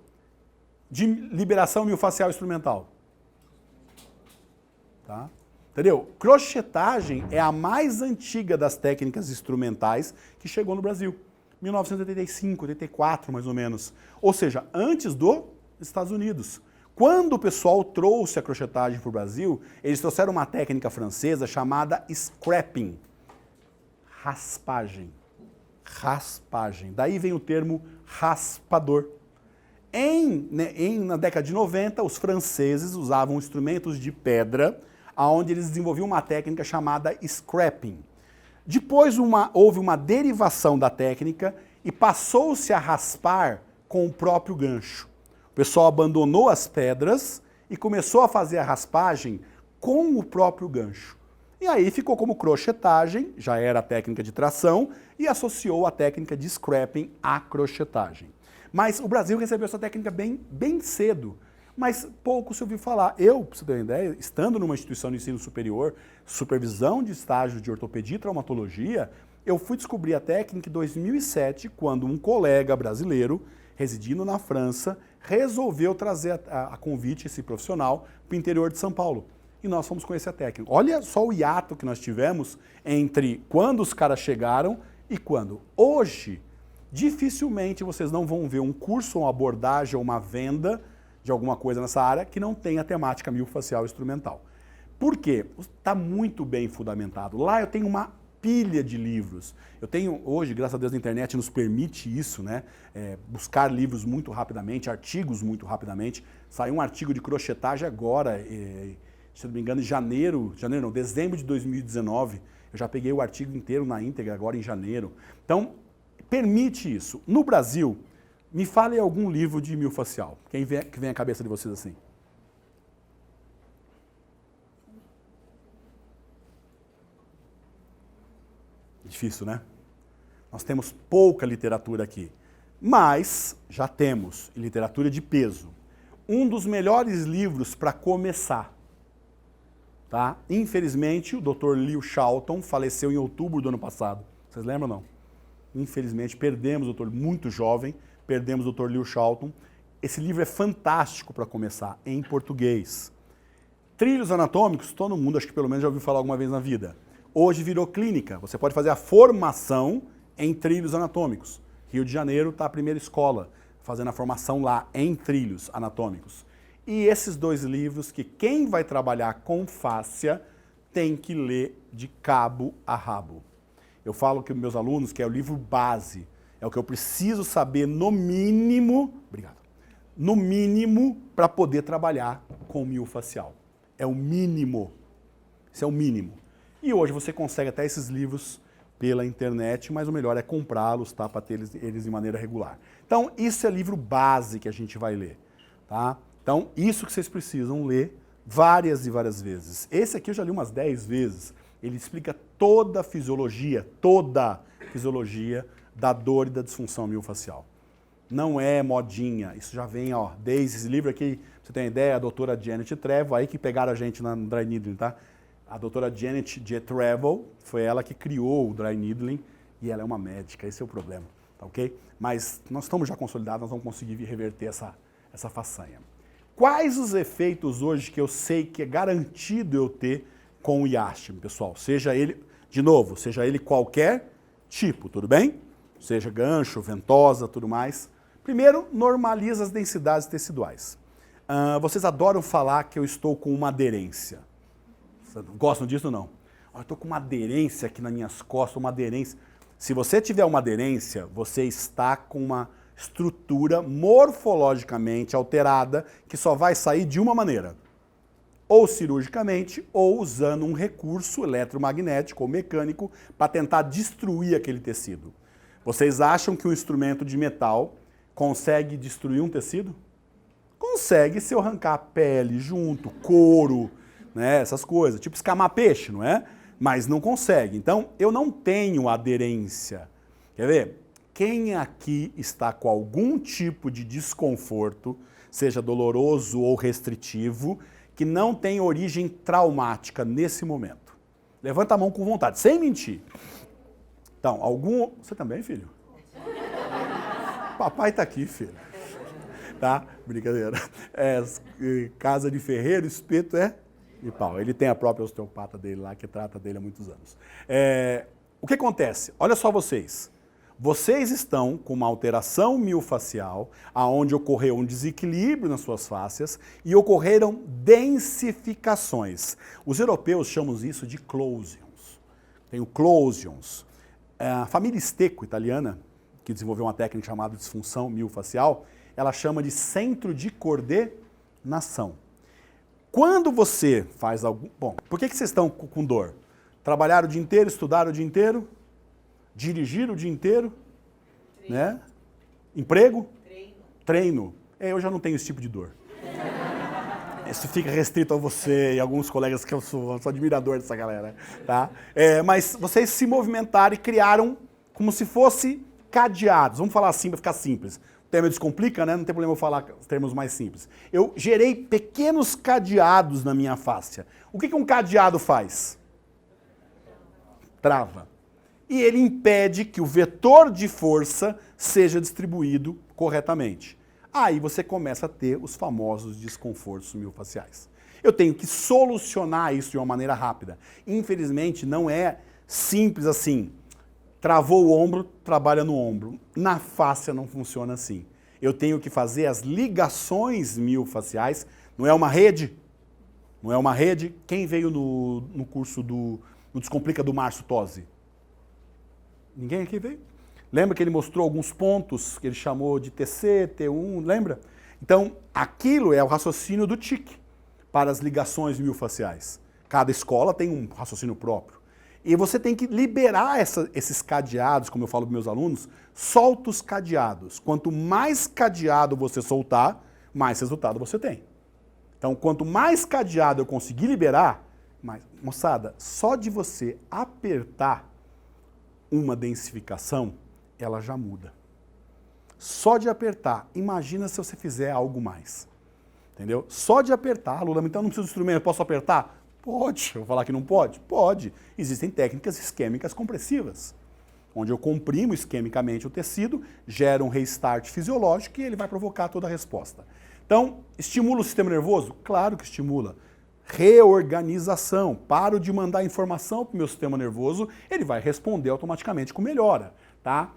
Speaker 1: De liberação miofascial instrumental. Tá? Entendeu? Crochetagem é a mais antiga das técnicas instrumentais que chegou no Brasil. 1985, 84, mais ou menos. Ou seja, antes dos Estados Unidos. Quando o pessoal trouxe a crochetagem para o Brasil, eles trouxeram uma técnica francesa chamada scrapping. Raspagem. Raspagem. Daí vem o termo raspador. Na década de 90, os franceses usavam instrumentos de pedra, onde eles desenvolviam uma técnica chamada scrapping. Depois houve uma derivação da técnica e passou-se a raspar com o próprio gancho. O pessoal abandonou as pedras e começou a fazer a raspagem com o próprio gancho. E aí ficou como crochetagem, já era a técnica de tração, e associou a técnica de scrapping à crochetagem. Mas o Brasil recebeu essa técnica bem cedo, mas pouco se ouviu falar. Eu, para você ter uma ideia, estando numa instituição de ensino superior, supervisão de estágio de ortopedia e traumatologia, eu fui descobrir a técnica em 2007, quando um colega brasileiro, residindo na França, resolveu trazer a convite esse profissional para o interior de São Paulo. E nós fomos conhecer a técnica. Olha só o hiato que nós tivemos entre quando os caras chegaram e quando. Hoje, dificilmente vocês não vão ver um curso, uma abordagem ou uma venda de alguma coisa nessa área que não tenha temática miofascial instrumental. Por quê? Está muito bem fundamentado. Lá eu tenho uma pilha de livros. Eu tenho hoje, graças a Deus, a internet nos permite isso, né? Buscar livros muito rapidamente, artigos muito rapidamente. Saiu um artigo de crochetagem agora, se não me engano, dezembro de 2019. Eu já peguei o artigo inteiro na íntegra agora em janeiro. Então, permite isso. No Brasil, me fale algum livro de miofascial. Que vem à cabeça de vocês assim? Difícil, né? Nós temos pouca literatura aqui, mas já temos literatura de peso. Um dos melhores livros para começar, tá? Infelizmente, o Dr. Leo Charlton faleceu em outubro do ano passado. Vocês lembram, não? Infelizmente, perdemos o doutor, muito jovem, perdemos o Dr. Leo Charlton. Esse livro é fantástico para começar, em português. Trilhos anatômicos, todo mundo acho que pelo menos já ouviu falar alguma vez na vida. Hoje virou clínica, você pode fazer a formação em trilhos anatômicos. Rio de Janeiro está a primeira escola, fazendo a formação lá em trilhos anatômicos. E esses dois livros que quem vai trabalhar com fáscia tem que ler de cabo a rabo. Eu falo que os meus alunos que é o livro base, é o que eu preciso saber no mínimo, no mínimo para poder trabalhar com miofascial. É o mínimo, isso é o mínimo. E hoje você consegue até esses livros pela internet, mas o melhor é comprá-los, tá, para ter eles de maneira regular. Então, isso é livro base que a gente vai ler, tá? Então, isso que vocês precisam ler várias e várias vezes. Esse aqui eu já li umas 10 vezes. Ele explica toda a fisiologia da dor e da disfunção miofascial. Não é modinha, isso já vem, ó, desde esse livro aqui, pra você ter uma ideia, a doutora Janet Trevo, aí que pegaram a gente na Dry Needling, tá? A doutora Janet J. Trevo, foi ela que criou o Dry Needling e ela é uma médica, esse é o problema, tá ok? Mas nós estamos já consolidados, nós vamos conseguir reverter essa façanha. Quais os efeitos hoje que eu sei que é garantido eu ter com o iástim, pessoal? Seja ele, de novo, seja ele qualquer tipo, tudo bem? Seja gancho, ventosa, tudo mais. Primeiro, normaliza as densidades teciduais. Vocês adoram falar que eu estou com uma aderência. Gostam disso ou não? Eu estou com uma aderência aqui nas minhas costas, uma aderência. Se você tiver uma aderência, você está com uma estrutura morfologicamente alterada que só vai sair de uma maneira. Ou cirurgicamente, ou usando um recurso eletromagnético ou mecânico para tentar destruir aquele tecido. Vocês acham que um instrumento de metal consegue destruir um tecido? Consegue se eu arrancar a pele junto, couro, né, essas coisas, tipo escamar peixe, não é? Mas não consegue. Então, eu não tenho aderência. Quer ver? Quem aqui está com algum tipo de desconforto, seja doloroso ou restritivo, que não tem origem traumática nesse momento? Levanta a mão com vontade, sem mentir. Então, algum... Você também, filho? Papai tá aqui, filho. Tá? Brincadeira. Casa de ferreiro, espeto é... de pau. Ele tem a própria osteopata dele lá, que trata dele há muitos anos. O que acontece? Olha só vocês. Vocês estão com uma alteração miofascial, aonde ocorreu um desequilíbrio nas suas fáscias e ocorreram densificações. Os europeus chamam isso de closions. Tem o closions. A família Stecco, italiana, que desenvolveu uma técnica chamada disfunção miofascial, ela chama de centro de coordenação. Quando você faz algum... Bom, por que vocês estão com dor? Trabalharam o dia inteiro, estudaram o dia inteiro, dirigiram o dia inteiro, né? Emprego? Treino. Eu já não tenho esse tipo de dor. Isso fica restrito a você e alguns colegas que eu sou admirador dessa galera, tá? Mas vocês se movimentaram e criaram como se fosse cadeados. Vamos falar assim para ficar simples. O termo descomplica, né? Não tem problema eu falar os termos mais simples. Eu gerei pequenos cadeados na minha fáscia. O que um cadeado faz? Trava. E ele impede que o vetor de força seja distribuído corretamente. Aí você começa a ter os famosos desconfortos miofasciais. Eu tenho que solucionar isso de uma maneira rápida. Infelizmente, não é simples assim. Travou o ombro, trabalha no ombro. Na fáscia não funciona assim. Eu tenho que fazer as ligações miofasciais. Não é uma rede? Não é uma rede? Quem veio no curso no Descomplica do Márcio Tosi? Ninguém aqui veio? Lembra que ele mostrou alguns pontos que ele chamou de TC, T1, lembra? Então, aquilo é o raciocínio do TIC para as ligações miofasciais. Cada escola tem um raciocínio próprio. E você tem que liberar esses cadeados, como eu falo para meus alunos, solta os cadeados. Quanto mais cadeado você soltar, mais resultado você tem. Então, quanto mais cadeado eu conseguir liberar, mais... Moçada, só de você apertar uma densificação, ela já muda. Só de apertar, imagina se você fizer algo mais. Entendeu? Só de apertar, Lula, então não preciso de instrumento, posso apertar? Pode. Eu vou falar que não pode? Pode. Existem técnicas isquêmicas compressivas, onde eu comprimo isquemicamente o tecido, gera um restart fisiológico e ele vai provocar toda a resposta. Então, estimula o sistema nervoso? Claro que estimula. Reorganização. Paro de mandar informação para o meu sistema nervoso, ele vai responder automaticamente com melhora. Tá?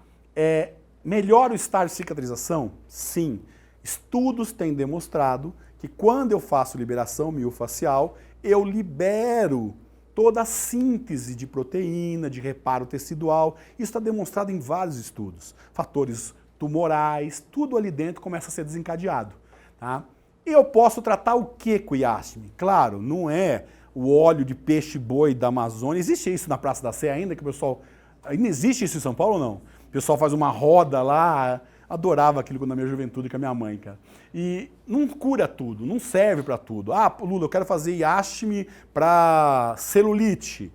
Speaker 1: Melhora o estágio de cicatrização? Sim. Estudos têm demonstrado que quando eu faço liberação miofascial, eu libero toda a síntese de proteína, de reparo tecidual. Isso está demonstrado em vários estudos. Fatores tumorais, tudo ali dentro começa a ser desencadeado. Tá? E eu posso tratar o que com o Yashmi? Claro, não é o óleo de peixe-boi da Amazônia. Existe isso na Praça da Sé ainda, que o pessoal... Ainda existe isso em São Paulo ou não? O pessoal faz uma roda lá, adorava aquilo na minha juventude com a minha mãe, cara. E não cura tudo, não serve para tudo. Ah, Lula, eu quero fazer Yashmi para celulite.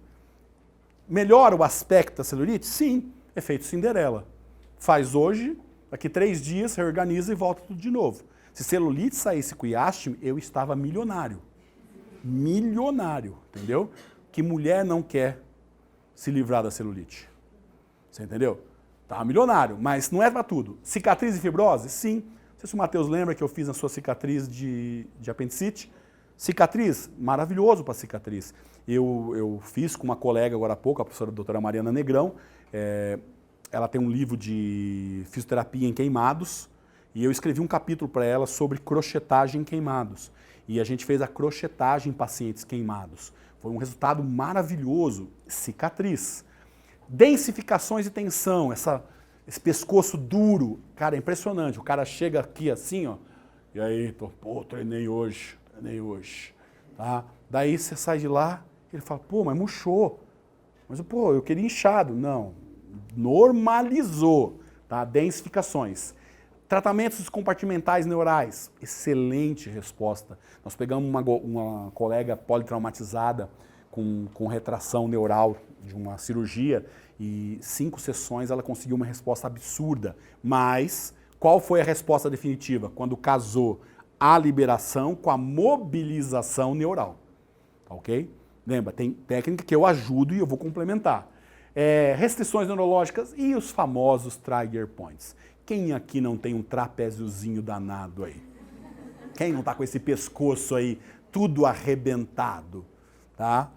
Speaker 1: Melhora o aspecto da celulite? Sim, efeito Cinderela. Faz hoje, daqui 3 dias, reorganiza e volta tudo de novo. Se celulite saísse com Yashmi, eu estava milionário. Milionário, entendeu? Que mulher não quer se livrar da celulite? Você entendeu? Estava milionário, mas não é para tudo. Cicatriz e fibrose? Sim. Não sei se o Matheus lembra que eu fiz a sua cicatriz de apendicite. Cicatriz? Maravilhoso para cicatriz. Eu fiz com uma colega agora há pouco, a professora doutora Mariana Negrão. Ela tem um livro de fisioterapia em queimados. E eu escrevi um capítulo para ela sobre crochetagem em queimados. E a gente fez a crochetagem em pacientes queimados. Foi um resultado maravilhoso. Cicatriz. Densificações e tensão, esse pescoço duro. Cara, é impressionante. O cara chega aqui assim, ó. E aí, treinei hoje. Tá? Daí você sai de lá, ele fala, pô, mas murchou. Mas, pô, eu queria inchado. Não. Normalizou. Tá? Densificações. Tratamentos compartimentais neurais, excelente resposta. Nós pegamos uma colega politraumatizada com retração neural de uma cirurgia e 5 sessões ela conseguiu uma resposta absurda. Mas qual foi a resposta definitiva? Quando casou a liberação com a mobilização neural. Ok? Lembra, tem técnica que eu ajudo e eu vou complementar. Restrições neurológicas e os famosos trigger points. Quem aqui não tem um trapéziozinho danado aí? Quem não tá com esse pescoço aí tudo arrebentado? Tá?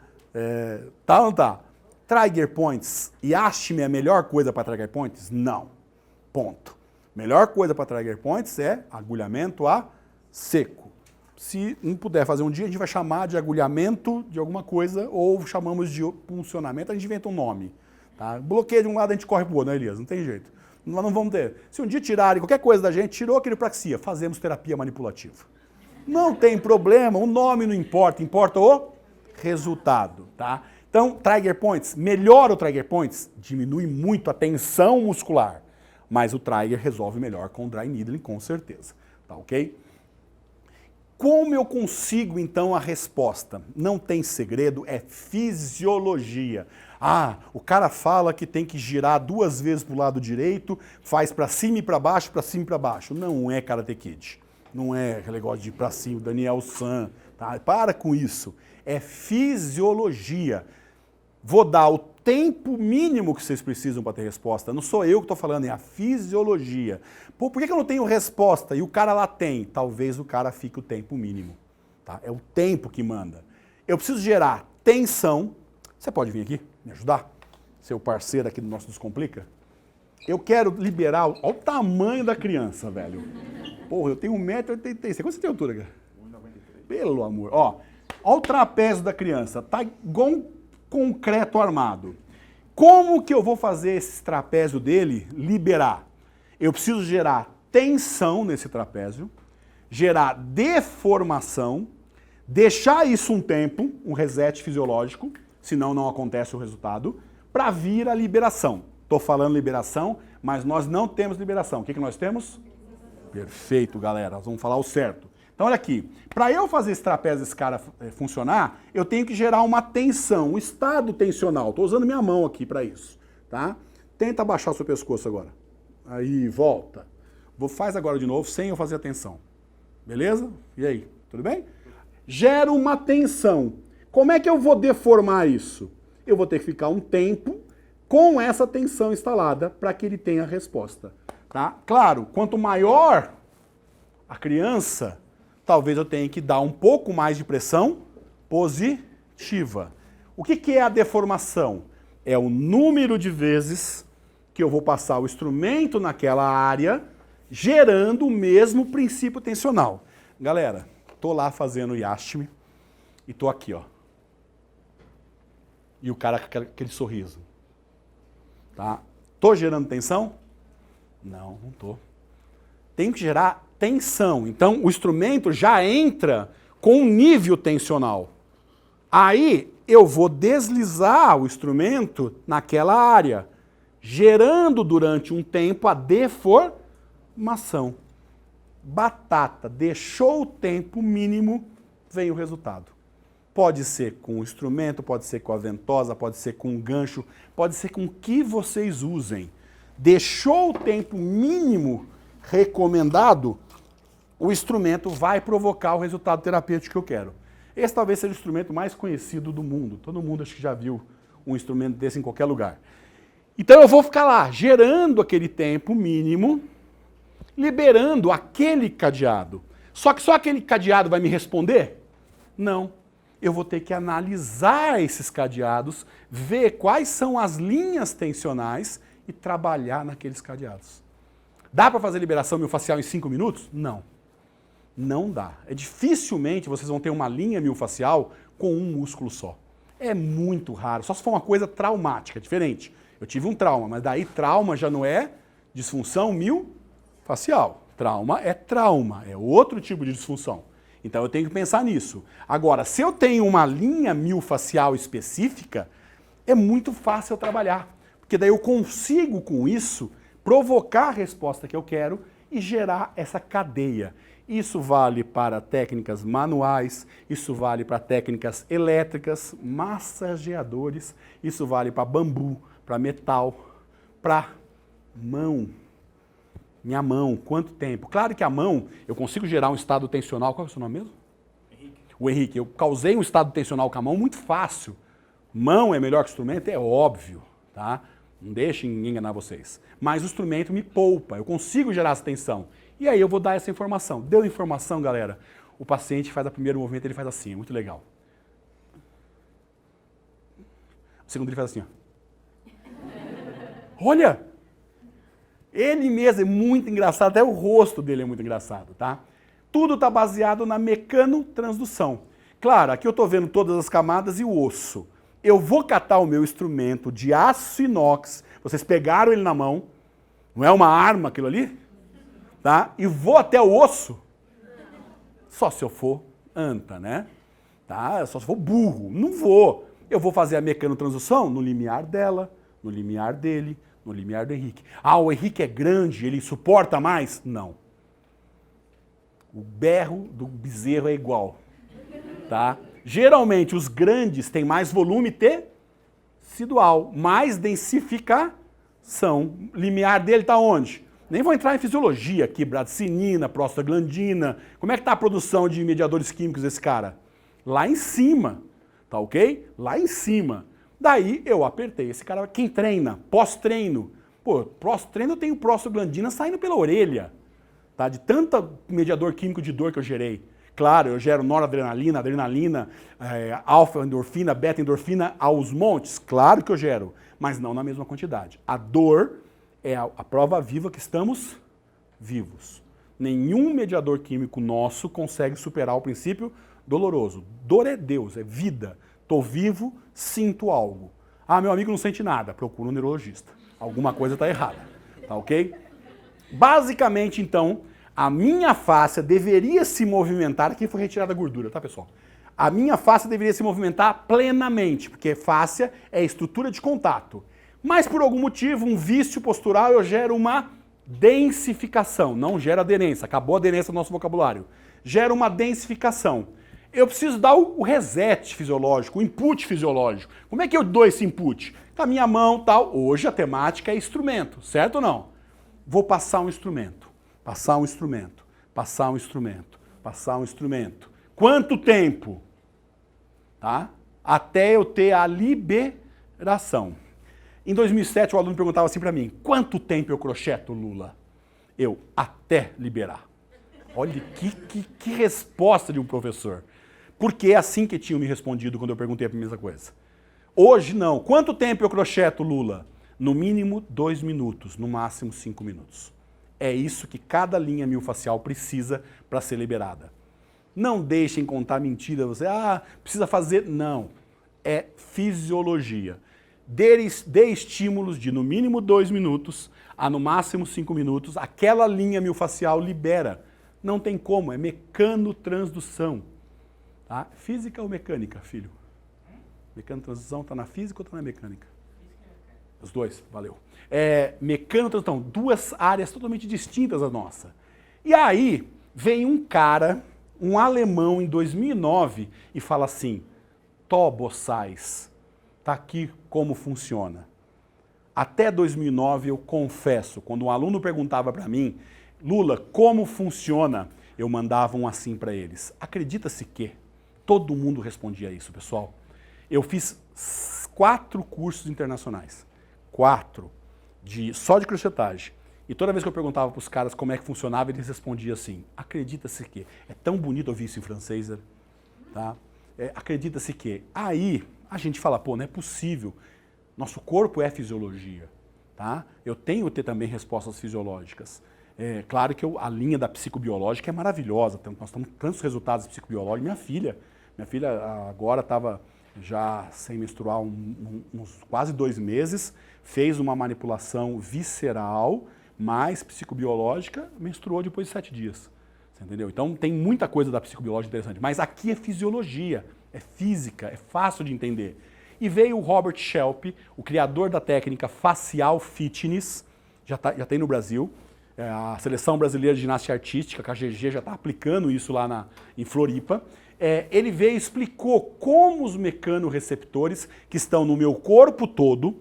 Speaker 1: Tá ou não tá? Trigger points. Yashmi é a melhor coisa para trigger points? Não. Ponto. Melhor coisa para trigger points é agulhamento a seco. Se não puder fazer um dia, a gente vai chamar de agulhamento de alguma coisa ou chamamos de puncionamento, a gente inventa um nome. Tá? Bloqueio de um lado, a gente corre pro outro, né, Elias? Não tem jeito. Nós não vamos ter. Se um dia tirarem qualquer coisa da gente, tirou a quiropraxia, fazemos terapia manipulativa. Não tem problema, o nome não importa, importa o resultado, tá? Então, trigger points, melhora o trigger points, diminui muito a tensão muscular, mas o trigger resolve melhor com o dry needling, com certeza, tá ok? Como eu consigo, então, a resposta? Não tem segredo, é fisiologia. Ah, o cara fala que tem que girar 2 vezes para o lado direito, faz para cima e para baixo, para cima e para baixo. Não é Karate Kid. Não é aquele negócio de ir para cima, Daniel San. Tá? Para com isso. É fisiologia. Vou dar o tempo mínimo que vocês precisam para ter resposta. Não sou eu que estou falando, é a fisiologia. Pô, por que eu não tenho resposta e o cara lá tem? Talvez o cara fique o tempo mínimo. Tá? É o tempo que manda. Eu preciso gerar tensão. Você pode vir aqui me ajudar? Seu parceiro aqui do nosso Descomplica? Eu quero liberar... Olha o tamanho da criança, velho. Porra, eu tenho 1,86 m. Quanto você tem altura, cara? 1,93 m. Pelo amor. Ó, olha o trapézio da criança. Tá igual um concreto armado. Como que eu vou fazer esse trapézio dele liberar? Eu preciso gerar tensão nesse trapézio, gerar deformação, deixar isso um tempo, um reset fisiológico, senão não acontece o resultado, para vir a liberação. Estou falando liberação, mas nós não temos liberação. O que nós temos? Perfeito, galera. Nós vamos falar o certo. Então, olha aqui. Para eu fazer esse trapézio desse cara funcionar, eu tenho que gerar uma tensão, um estado tensional. Estou usando minha mão aqui para isso. Tá? Tenta abaixar o seu pescoço agora. Aí, volta. Faz agora de novo, sem eu fazer a tensão. Beleza? E aí? Tudo bem? Gera uma tensão. Como é que eu vou deformar isso? Eu vou ter que ficar um tempo com essa tensão instalada para que ele tenha a resposta. Tá? Claro, quanto maior a criança, talvez eu tenha que dar um pouco mais de pressão positiva. O que é a deformação? É o número de vezes que eu vou passar o instrumento naquela área, gerando o mesmo princípio tensional. Galera, tô lá fazendo Yashimi e tô aqui, ó. E o cara com aquele sorriso. Tá? Tô gerando tensão? Não, não tô. Tenho que gerar tensão. Então, o instrumento já entra com um nível tensional. Aí, eu vou deslizar o instrumento naquela área, gerando durante um tempo a deformação. Batata, deixou o tempo mínimo, vem o resultado. Pode ser com o instrumento, pode ser com a ventosa, pode ser com um gancho, pode ser com o que vocês usem. Deixou o tempo mínimo recomendado, o instrumento vai provocar o resultado terapêutico que eu quero. Esse talvez seja o instrumento mais conhecido do mundo. Todo mundo acho que já viu um instrumento desse em qualquer lugar. Então eu vou ficar lá, gerando aquele tempo mínimo, liberando aquele cadeado. Só que só aquele cadeado vai me responder? Não. Eu vou ter que analisar esses cadeados, ver quais são as linhas tensionais e trabalhar naqueles cadeados. Dá para fazer liberação miofascial em 5 minutos? Não. Não dá. Dificilmente vocês vão ter uma linha miofascial com um músculo só. É muito raro, só se for uma coisa traumática, diferente. Eu tive um trauma, mas daí trauma já não é disfunção miofascial. Trauma, é outro tipo de disfunção. Então eu tenho que pensar nisso. Agora, se eu tenho uma linha miofascial específica, é muito fácil eu trabalhar. Porque daí eu consigo, com isso, provocar a resposta que eu quero e gerar essa cadeia. Isso vale para técnicas manuais, isso vale para técnicas elétricas, massageadores, isso vale para bambu, para metal, para mão. Minha mão, quanto tempo? Claro que a mão, eu consigo gerar um estado tensional. Qual é o seu nome mesmo? Henrique. O Henrique. Eu causei um estado tensional com a mão muito fácil. Mão é melhor que instrumento? É óbvio, tá? Não deixem enganar vocês. Mas o instrumento me poupa, eu consigo gerar essa tensão. E aí eu vou dar essa informação. Deu informação, galera? O paciente faz o primeiro movimento, ele faz assim, é muito legal. O segundo ele faz assim, ó. Olha! Ele mesmo é muito engraçado, até o rosto dele é muito engraçado, tá? Tudo está baseado na mecanotransdução. Claro, aqui eu estou vendo todas as camadas e o osso. Eu vou catar o meu instrumento de aço inox, vocês pegaram ele na mão, não é uma arma aquilo ali? Tá? E vou até o osso, só se eu for anta, né? Tá? Só se for burro, não vou. Eu vou fazer a mecanotransdução no limiar dela, no limiar dele, no limiar do Henrique. Ah, o Henrique é grande, ele suporta mais? Não. O berro do bezerro é igual, tá? Geralmente os grandes têm mais volume tecidual, mais densificação. O limiar dele está onde? Nem vou entrar em fisiologia aqui, bradicinina, prostaglandina. Como é que está a produção de mediadores químicos desse cara? Lá em cima, tá ok? Lá em cima. Daí eu apertei esse cara. Quem treina? Pós-treino. Pô, pós-treino eu tenho prostaglandina saindo pela orelha, tá? De tanto mediador químico de dor que eu gerei. Claro, eu gero noradrenalina, adrenalina, alfa-endorfina, beta-endorfina aos montes. Claro que eu gero, mas não na mesma quantidade. A dor é a prova viva que estamos vivos. Nenhum mediador químico nosso consegue superar o princípio doloroso. Dor é Deus, é vida. Estou vivo, sinto algo. Ah, meu amigo não sente nada, procura um neurologista. Alguma coisa está errada, tá ok? Basicamente, então, a minha fáscia deveria se movimentar, aqui foi retirada a gordura, tá, pessoal? A minha fáscia deveria se movimentar plenamente, porque fáscia é estrutura de contato. Mas por algum motivo, um vício postural, eu gero uma densificação, não gera aderência, acabou a aderência do nosso vocabulário. Gera uma densificação. Eu preciso dar o reset fisiológico, o input fisiológico. Como é que eu dou esse input? Com a minha mão, tal. Hoje a temática é instrumento, certo ou não? Vou passar um instrumento, passar um instrumento, passar um instrumento, passar um instrumento. Quanto tempo? Tá? Até eu ter a liberação. Em 2007, o aluno perguntava assim para mim, quanto tempo eu crocheto, Lula? Eu, até liberar. Olha que resposta de um professor. Porque é assim que tinham me respondido quando eu perguntei a primeira coisa. Hoje não. Quanto tempo eu crocheto, Lula? No mínimo 2 minutos, no máximo 5 minutos. É isso que cada linha miofascial precisa para ser liberada. Não deixem contar mentira, você, precisa fazer. Não. É fisiologia. Dê estímulos de no mínimo 2 minutos a no máximo 5 minutos, aquela linha miofascial libera. Não tem como, é mecanotransdução. Tá? Física ou mecânica, filho? Mecanotransdução está na física ou está na mecânica? Os dois, valeu. Mecanotransdução, 2 áreas totalmente distintas da nossa. E aí vem um cara, um alemão em 2009 e fala assim, Tobossais, tá aqui como funciona. Até 2009 eu confesso, quando um aluno perguntava para mim, Lula, como funciona? Eu mandava um assim para eles. Acredita-se que? Todo mundo respondia isso, pessoal. Eu fiz 4 cursos internacionais. 4. Só de crochetagem. E toda vez que eu perguntava para os caras como é que funcionava, eles respondiam assim, acredita-se que? É tão bonito ouvir isso em francês, tá? Acredita-se que? Aí a gente fala, pô, não é possível. Nosso corpo é fisiologia, tá? Eu tenho que ter também respostas fisiológicas. Claro que a linha da psicobiológica é maravilhosa, nós temos tantos resultados psicobiológicos. Minha filha agora estava já sem menstruar uns quase 2 meses, fez uma manipulação visceral, mais psicobiológica, menstruou depois de 7 dias. Você entendeu? Então tem muita coisa da psicobiológica interessante, mas aqui é fisiologia, é física, é fácil de entender. E veio o Robert Schelp, o criador da técnica facial fitness, já tem no Brasil. A Seleção Brasileira de Ginástica Artística, a KGG, já está aplicando isso lá em Floripa. Ele veio e explicou como os mecanorreceptores que estão no meu corpo todo,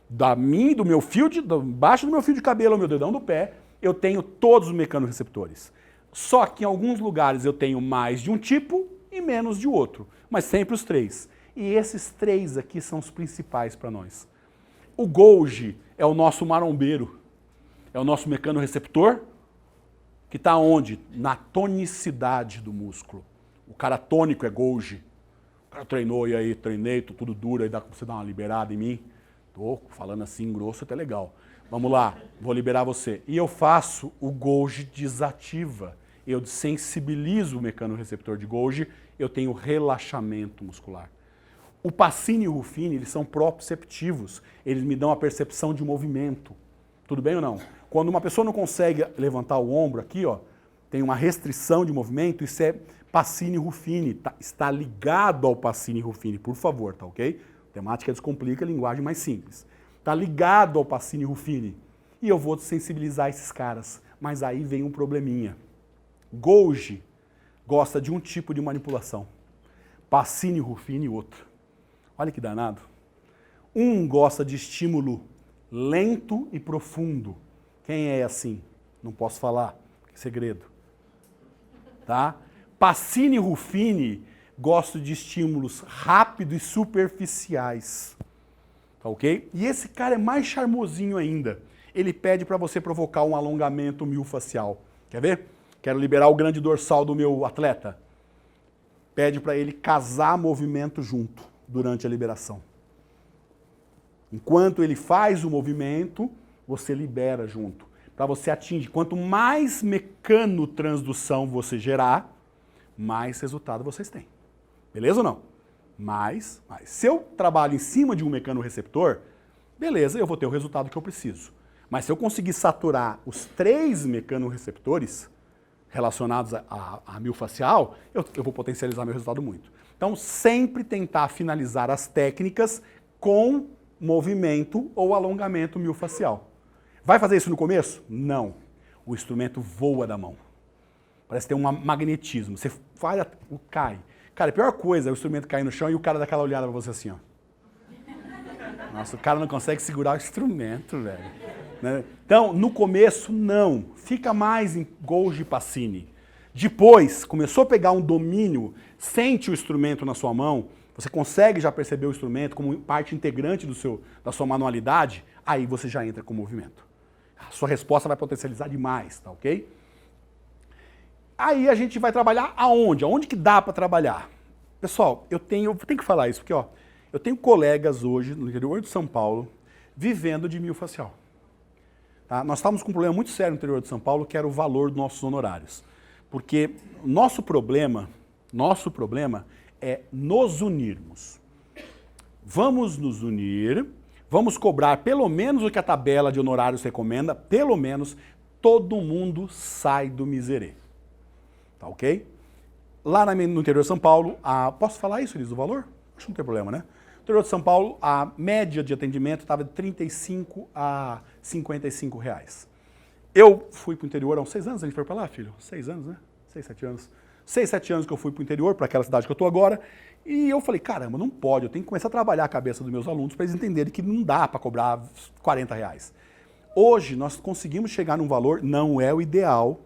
Speaker 1: do meu fio embaixo do meu fio de cabelo ao meu dedão do pé, eu tenho todos os mecanorreceptores. Só que em alguns lugares eu tenho mais de um tipo e menos de outro, mas sempre os 3. E esses 3 aqui são os principais para nós. O Golgi é o nosso marombeiro. É o nosso mecanorreceptor que está onde? Na tonicidade do músculo. O cara tônico é Golgi. O cara treinou e aí, treinei, tô tudo duro, aí dá pra você dar uma liberada em mim. Tô falando assim grosso, até legal. Vamos lá, vou liberar você. E eu faço o Golgi desativa. Eu sensibilizo o mecanorreceptor de Golgi, eu tenho relaxamento muscular. O Pacini e o Ruffini, eles são proprioceptivos. Eles me dão a percepção de movimento. Tudo bem ou não? Quando uma pessoa não consegue levantar o ombro aqui, ó, tem uma restrição de movimento, isso é Pacini e Ruffini, está ligado ao Pacini e Ruffini, por favor, tá ok? Temática descomplica, linguagem mais simples. Está ligado ao Pacini e Ruffini. E eu vou sensibilizar esses caras, mas aí vem um probleminha. Golgi gosta de um tipo de manipulação. Pacini e Ruffini, outro. Olha que danado. Um gosta de estímulo lento e profundo. Quem é assim? Não posso falar, é segredo. Tá? Pacini e Ruffini gostam de estímulos rápidos e superficiais. Tá ok? E esse cara é mais charmosinho ainda. Ele pede para você provocar um alongamento miofascial. Quer ver? Quero liberar o grande dorsal do meu atleta. Pede para ele casar movimento junto durante a liberação. Enquanto ele faz o movimento, você libera junto. Para você atingir. Quanto mais mecanotransdução você gerar, mais resultado vocês têm. Beleza ou não? Mais. Se eu trabalho em cima de um mecanoreceptor, beleza, eu vou ter o resultado que eu preciso. Mas se eu conseguir saturar os 3 mecanoreceptores relacionados à miofascial, eu vou potencializar meu resultado muito. Então, sempre tentar finalizar as técnicas com movimento ou alongamento miofascial. Vai fazer isso no começo? Não. O instrumento voa da mão. Parece ter um magnetismo. Você faz, cai. Cara, a pior coisa é o instrumento cair no chão e o cara dá aquela olhada pra você assim, ó. Nossa, o cara não consegue segurar o instrumento, velho. Né? Então, no começo, não. Fica mais em Golgi e Pacini. Depois, começou a pegar um domínio, sente o instrumento na sua mão, você consegue já perceber o instrumento como parte integrante da sua manualidade, aí você já entra com o movimento. A sua resposta vai potencializar demais, tá ok? Aí a gente vai trabalhar aonde? Aonde que dá para trabalhar? Pessoal, eu tenho que falar isso, porque ó, eu tenho colegas hoje no interior de São Paulo vivendo de miofascial. Tá? Nós estávamos com um problema muito sério no interior de São Paulo, que era o valor dos nossos honorários. Porque nosso problema é nos unirmos. Vamos nos unir, vamos cobrar pelo menos o que a tabela de honorários recomenda, pelo menos todo mundo sai do miserê. Tá ok? Lá no interior de São Paulo, posso falar isso, Liz, do valor? Acho que não tem problema, né? No interior de São Paulo, a média de atendimento estava de 35 a 55 reais. Eu fui para o interior há uns 6 anos, a gente foi para lá, filho? 6 anos, né? 6, 7 anos. 6, 7 anos que eu fui para o interior, para aquela cidade que eu estou agora, e eu falei, caramba, não pode, eu tenho que começar a trabalhar a cabeça dos meus alunos para eles entenderem que não dá para cobrar 40 reais. Hoje, nós conseguimos chegar num valor, não é o ideal,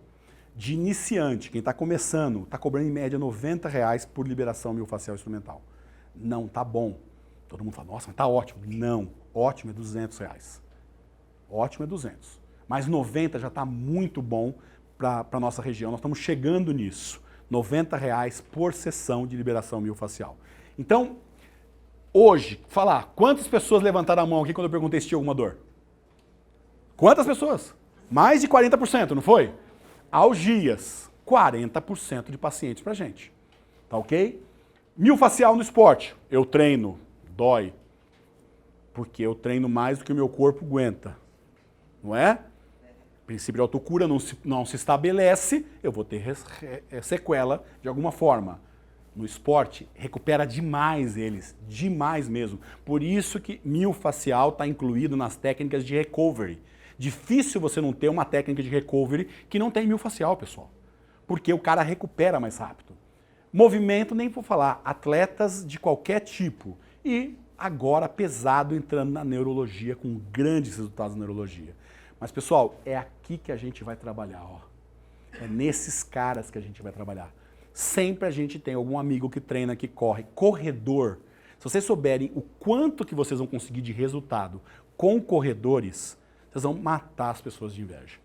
Speaker 1: de iniciante, quem está começando, está cobrando em média 90 reais por liberação miofascial instrumental. Não tá bom. Todo mundo fala, nossa, mas tá ótimo. Não, ótimo é 200 reais. Ótimo é 200. Mas 90 já está muito bom para a nossa região. Nós estamos chegando nisso. 90 reais por sessão de liberação miofascial. Então, hoje, falar, quantas pessoas levantaram a mão aqui quando eu perguntei se tinha alguma dor? Quantas pessoas? Mais de 40%, não foi? Algias, 40% de pacientes pra gente. Tá ok? Miofascial no esporte. Eu treino, dói. Porque eu treino mais do que o meu corpo aguenta. Não é? O princípio de autocura não se estabelece, eu vou ter sequela de alguma forma. No esporte, recupera demais eles, demais mesmo. Por isso que miofascial está incluído nas técnicas de recovery. Difícil você não ter uma técnica de recovery que não tem miofascial, pessoal. Porque o cara recupera mais rápido. Movimento, nem vou falar, atletas de qualquer tipo. E agora pesado entrando na neurologia, com grandes resultados na neurologia. Mas, pessoal, é aqui que a gente vai trabalhar, ó. É nesses caras que a gente vai trabalhar. Sempre a gente tem algum amigo que treina, que corre. Corredor. Se vocês souberem o quanto que vocês vão conseguir de resultado com corredores, vocês vão matar as pessoas de inveja.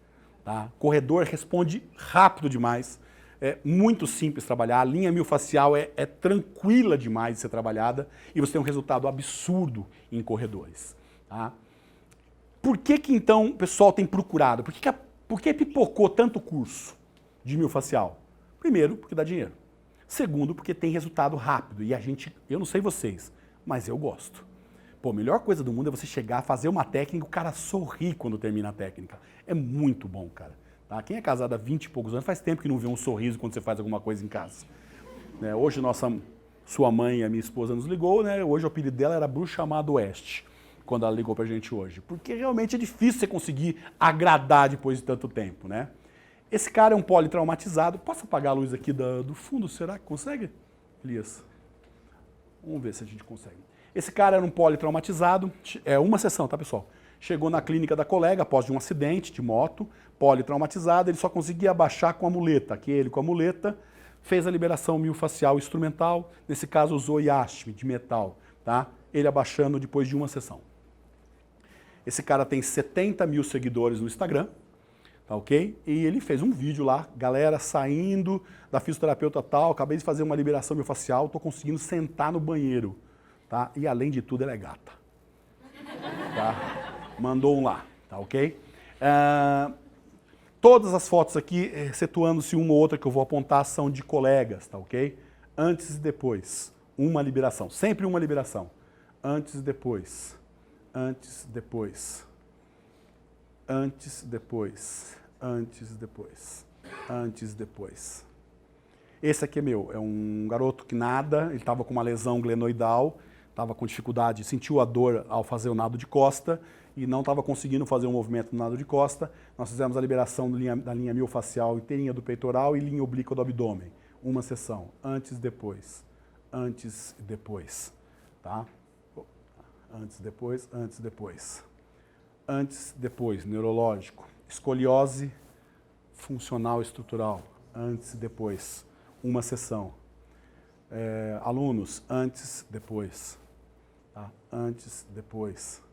Speaker 1: Tá? Corredor responde rápido demais. É muito simples trabalhar. A linha miofascial é tranquila demais de ser trabalhada e você tem um resultado absurdo em corredores. Tá? Por que então o pessoal tem procurado? Por que pipocou tanto curso de miofascial? Primeiro, porque dá dinheiro. Segundo, porque tem resultado rápido. E eu não sei vocês, mas eu gosto. Pô, a melhor coisa do mundo é você chegar, fazer uma técnica e o cara sorrir quando termina a técnica. É muito bom, cara. Tá? Quem é casado há 20 e poucos anos faz tempo que não vê um sorriso quando você faz alguma coisa em casa. Né? Hoje sua mãe, a minha esposa, nos ligou, né? Hoje o apelido dela era Bruxa Amado Oeste, quando ela ligou pra gente hoje. Porque realmente é difícil você conseguir agradar depois de tanto tempo, né? Esse cara é um politraumatizado. Posso apagar a luz aqui do fundo? Será que consegue, Elias? Vamos ver se a gente consegue. Esse cara era um politraumatizado. É uma sessão, tá, pessoal? Chegou na clínica da colega após de um acidente de moto, politraumatizado. Ele só conseguia abaixar com a muleta. Aqui ele com a muleta fez a liberação miofascial instrumental. Nesse caso usou iástime de metal, tá? Ele abaixando depois de uma sessão. Esse cara tem 70 mil seguidores no Instagram. Tá, ok? E ele fez um vídeo lá, galera saindo da fisioterapeuta tal, acabei de fazer uma liberação miofascial, tô conseguindo sentar no banheiro, tá? E além de tudo ela é gata. Tá? Mandou um lá, tá ok? Todas as fotos aqui, excetuando-se uma ou outra que eu vou apontar, são de colegas, tá ok? Antes e depois, uma liberação, sempre uma liberação. Antes e depois, antes, depois. Antes, depois, antes, depois, antes, depois. Esse aqui é meu, é um garoto que nada, ele estava com uma lesão glenoidal, estava com dificuldade, sentiu a dor ao fazer o nado de costa e não estava conseguindo fazer o movimento no nado de costa. Nós fizemos a liberação da linha miofascial inteirinha do peitoral e linha oblíqua do abdômen. Uma sessão, antes, depois, antes, depois, tá? Antes, depois, antes, depois. Antes, depois, neurológico, escoliose funcional estrutural, antes e depois, uma sessão. Alunos, antes, depois, tá? Antes, depois,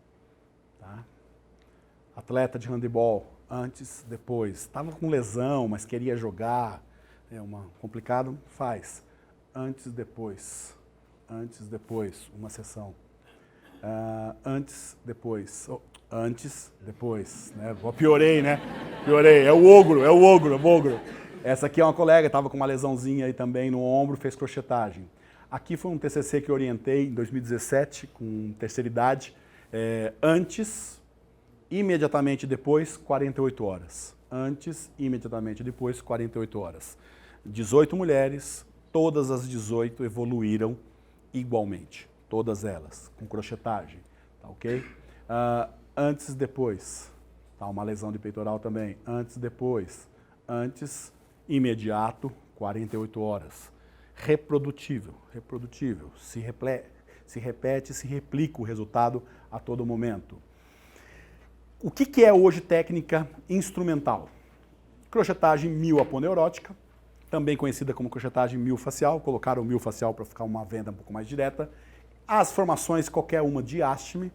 Speaker 1: tá? Atleta de handebol, antes, depois, estava com lesão, mas queria jogar, complicado, faz. Antes, depois, uma sessão. Antes, depois, antes, depois, né? Piorei, né? Piorei, é o ogro. Essa aqui é uma colega, estava com uma lesãozinha aí também no ombro, fez crochetagem. Aqui foi um TCC que eu orientei em 2017, com terceira idade. Antes, imediatamente depois, 48 horas. Antes, imediatamente depois, 48 horas. 18 mulheres, todas as 18 evoluíram igualmente. Todas elas, com crochetagem, tá ok? Antes, depois, tá, uma lesão de peitoral também. Antes, depois, antes, imediato, 48 horas. Reprodutível, se repete, se replica o resultado a todo momento. O que é hoje técnica instrumental? Crochetagem mioaponeurótica, também conhecida como crochetagem miofascial, colocaram o miofascial para ficar uma venda um pouco mais direta. As formações, qualquer uma de iástime,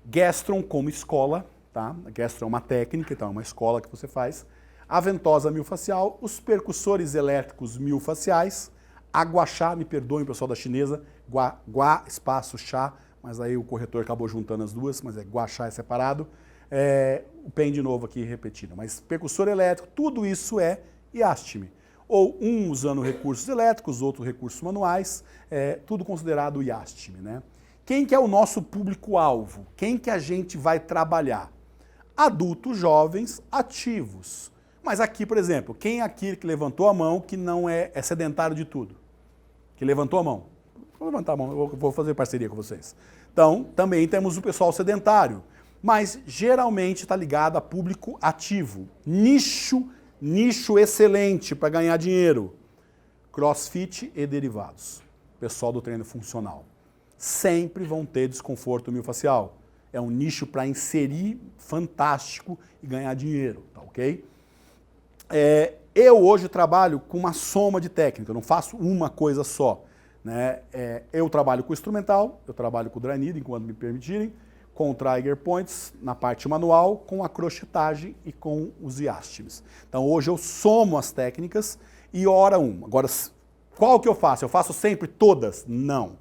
Speaker 1: Gastron como escola, tá? A Gastron é uma técnica, então é uma escola que você faz. A ventosa miofascial, os percussores elétricos miofasciais, a guaxá, me perdoem pessoal da chinesa, gua, espaço, chá, mas aí o corretor acabou juntando as duas, mas guaxá é separado. O pen de novo aqui repetido, mas percussor elétrico, tudo isso é iástime. Ou um usando recursos elétricos, outro recursos manuais, tudo considerado iástime, né? Quem que é o nosso público-alvo? Quem que a gente vai trabalhar? Adultos, jovens, ativos. Mas aqui, por exemplo, quem aqui que levantou a mão que não é sedentário de tudo? Que levantou a mão? Vou levantar a mão, eu vou fazer parceria com vocês. Então, também temos o pessoal sedentário, mas geralmente está ligado a público ativo. Nicho excelente para ganhar dinheiro. CrossFit e derivados. Pessoal do treino funcional. Sempre vão ter desconforto miofascial. É um nicho para inserir fantástico e ganhar dinheiro, tá ok? Eu hoje trabalho com uma soma de técnica, eu não faço uma coisa só. Né? Eu trabalho com o instrumental, eu trabalho com o dry needling, quando me permitirem, com o trigger points na parte manual, com a crochetagem e com os iástimes. Então hoje eu somo as técnicas e hora uma. Agora, qual que eu faço? Eu faço sempre todas? Não.